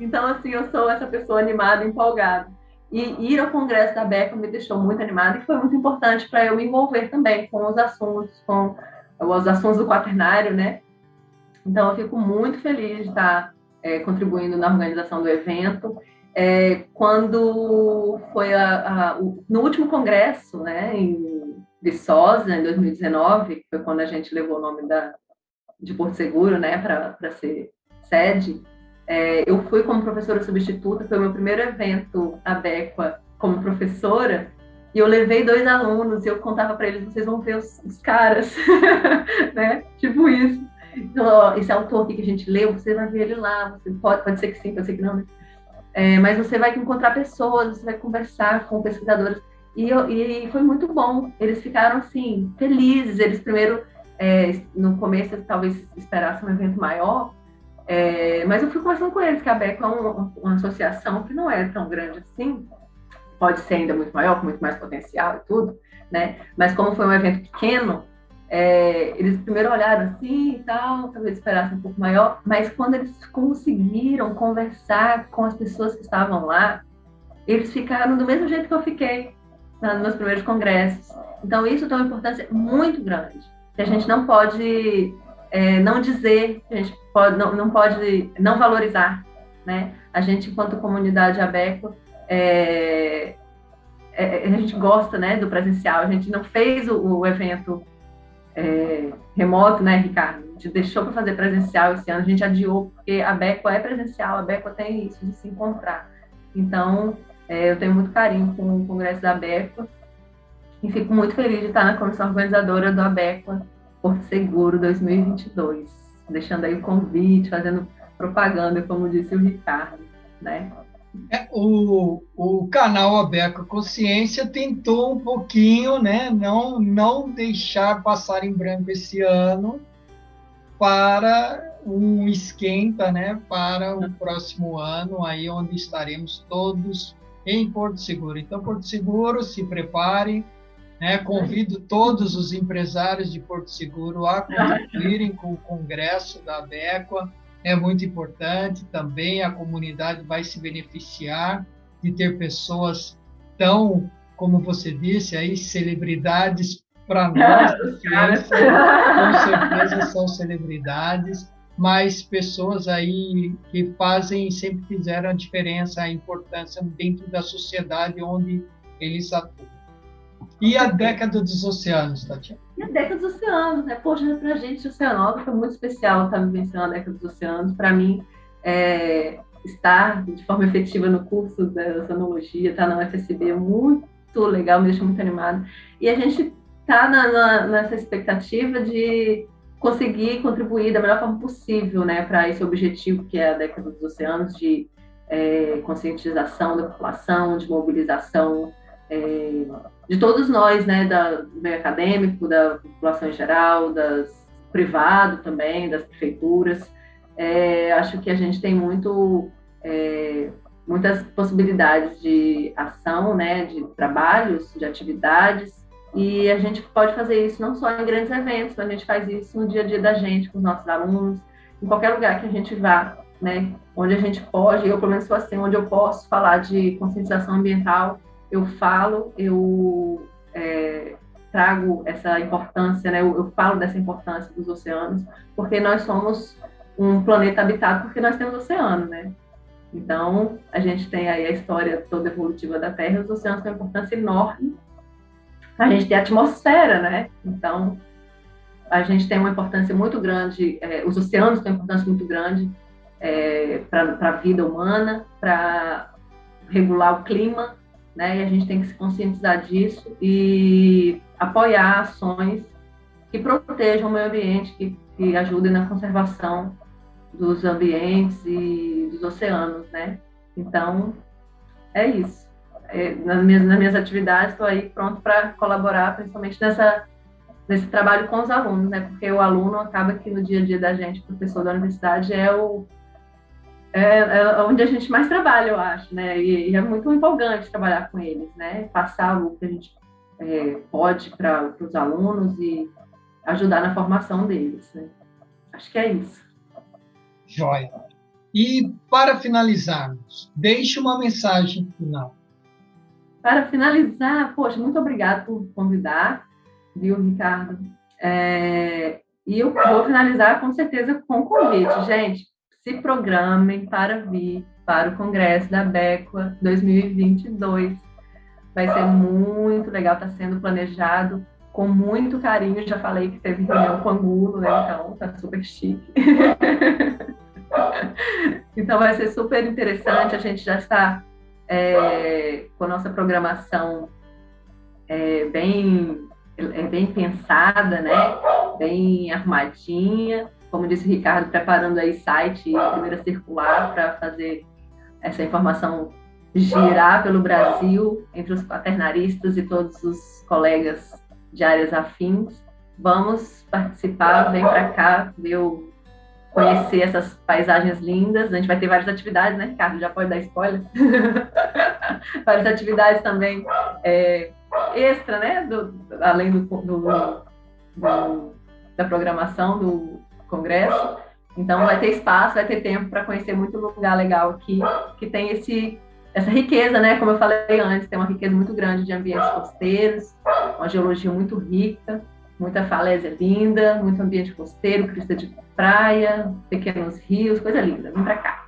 Então, assim, eu sou essa pessoa animada, empolgada. E ir ao congresso da Abequa me deixou muito animada e foi muito importante para eu me envolver também com os assuntos do quaternário, né? Então, eu fico muito feliz de estar contribuindo na organização do evento. Quando foi no último congresso, né, em Viçosa, em 2019, que foi quando a gente levou o nome de Porto Seguro, né, para ser sede, eu fui como professora substituta, foi o meu primeiro evento Abequa como professora, e eu levei 2 alunos e eu contava para eles, vocês vão ver os caras, né, tipo isso. Então, ó, esse autor aqui que a gente leu, você vai ver ele lá, você pode ser que sim, pode ser que não, né? Mas você vai encontrar pessoas, você vai conversar com pesquisadores, e foi muito bom. Eles ficaram, assim, felizes. Eles primeiro, no começo, talvez esperassem um evento maior, mas eu fui conversando com eles, que a Abequa é uma associação que não é tão grande assim, pode ser ainda muito maior, com muito mais potencial e tudo, né? Mas como foi um evento pequeno, eles primeiro olharam assim e tal, talvez esperassem um pouco maior, mas quando eles conseguiram conversar com as pessoas que estavam lá, eles ficaram do mesmo jeito que eu fiquei nos meus primeiros congressos. Então isso tem uma importância muito grande, que a gente não pode não dizer, a gente não pode não valorizar, né? A gente, enquanto comunidade Abequa, a gente gosta, né, do presencial. A gente não fez o evento remoto, né, Ricardo? A gente deixou para fazer presencial esse ano, a gente adiou, porque a Abequa é presencial, a Abequa tem isso de se encontrar. Então, eu tenho muito carinho com o Congresso da Abequa e fico muito feliz de estar na comissão organizadora do Abequa Porto Seguro 2022, deixando aí o convite, fazendo propaganda, como disse o Ricardo, né? O canal Abequa Consciência tentou um pouquinho, né, não deixar passar em branco esse ano para um esquenta, né, para o próximo ano, aí onde estaremos todos em Porto Seguro. Então, Porto Seguro, se prepare, né, convido todos os empresários de Porto Seguro a contribuírem com o congresso da Abequa. É muito importante também, a comunidade vai se beneficiar de ter pessoas tão, como você disse, aí, celebridades para nós, com certeza são celebridades, mas pessoas aí que sempre fizeram a diferença, a importância dentro da sociedade onde eles atuam. E a década dos oceanos, Tatiana? E a década dos oceanos, né? Poxa, pra gente, oceanógrafo foi muito especial estar vivenciando a década dos oceanos. Para mim, estar de forma efetiva no curso da oceanologia, estar na UFSB é muito legal, me deixa muito animada. E a gente está nessa expectativa de conseguir contribuir da melhor forma possível, né, para esse objetivo que é a década dos oceanos, de conscientização da população, de mobilização de todos nós, né, do meio acadêmico, da população em geral, das privado também, das prefeituras. Acho que a gente tem muitas possibilidades de ação, né, de trabalhos, de atividades, e a gente pode fazer isso não só em grandes eventos, mas a gente faz isso no dia a dia da gente, com os nossos alunos, em qualquer lugar que a gente vá, né, onde a gente pode, eu pelo menos sou assim, onde eu posso falar de conscientização ambiental, eu falo, eu trago essa importância, né, eu falo dessa importância dos oceanos, porque nós somos um planeta habitado porque nós temos oceano, né? Então, a gente tem aí a história toda evolutiva da Terra, os oceanos têm uma importância enorme. A gente tem a atmosfera, né? Então, a gente tem uma importância muito grande, os oceanos têm uma importância muito grande para a vida humana, para regular o clima, né? E a gente tem que se conscientizar disso e apoiar ações que protejam o meio ambiente, que ajudem na conservação dos ambientes e dos oceanos, né? Então, é isso. Nas minhas atividades, estou aí pronto para colaborar, principalmente nesse trabalho com os alunos, né? Porque o aluno acaba que no dia a dia da gente, professor da universidade, é onde a gente mais trabalha, eu acho, né? E é muito empolgante trabalhar com eles, né? Passar o que a gente pode para os alunos e ajudar na formação deles, né? Acho que é isso. Joia. E, para finalizarmos, deixe uma mensagem final. Para finalizar, poxa, muito obrigada por convidar, viu, Ricardo? E eu vou finalizar, com certeza, com o convite. Gente, se programem para vir para o Congresso da ABECUA 2022. Vai ser muito legal, está sendo planejado com muito carinho. Já falei que teve reunião com o Angulo, né? Então, está super chique. Então vai ser super interessante, a gente já está com a nossa programação bem pensada, né? Bem arrumadinha, como disse o Ricardo, preparando aí site e primeira circular para fazer essa informação girar pelo Brasil, entre os quaternaristas e todos os colegas de áreas afins. Vamos participar, vem para cá, conhecer essas paisagens lindas. A gente vai ter várias atividades, né, Ricardo? Já pode dar spoiler? Várias atividades também extra, né? Além da programação do congresso. Então, vai ter espaço, vai ter tempo para conhecer muito lugar legal aqui, que tem essa riqueza, né? Como eu falei antes, tem uma riqueza muito grande de ambientes costeiros, uma geologia muito rica, muita falésia linda, muito ambiente costeiro, crista de praia, pequenos rios, coisa linda. Vem para cá.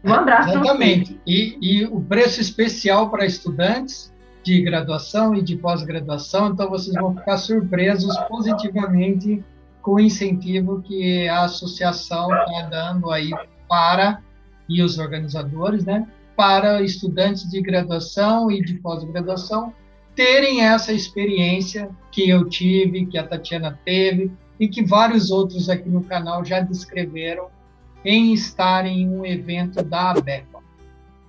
Um abraço. Exatamente. E o preço especial para estudantes de graduação e de pós-graduação, então vocês vão ficar surpresos positivamente com o incentivo que a associação está dando aí e os organizadores, né, para estudantes de graduação e de pós-graduação terem essa experiência que eu tive, que a Tatiana teve e que vários outros aqui no canal já descreveram em estar em um evento da ABECUA.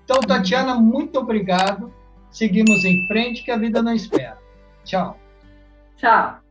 Então, Tatiana, muito obrigado. Seguimos em frente, que a vida não espera. Tchau. Tchau.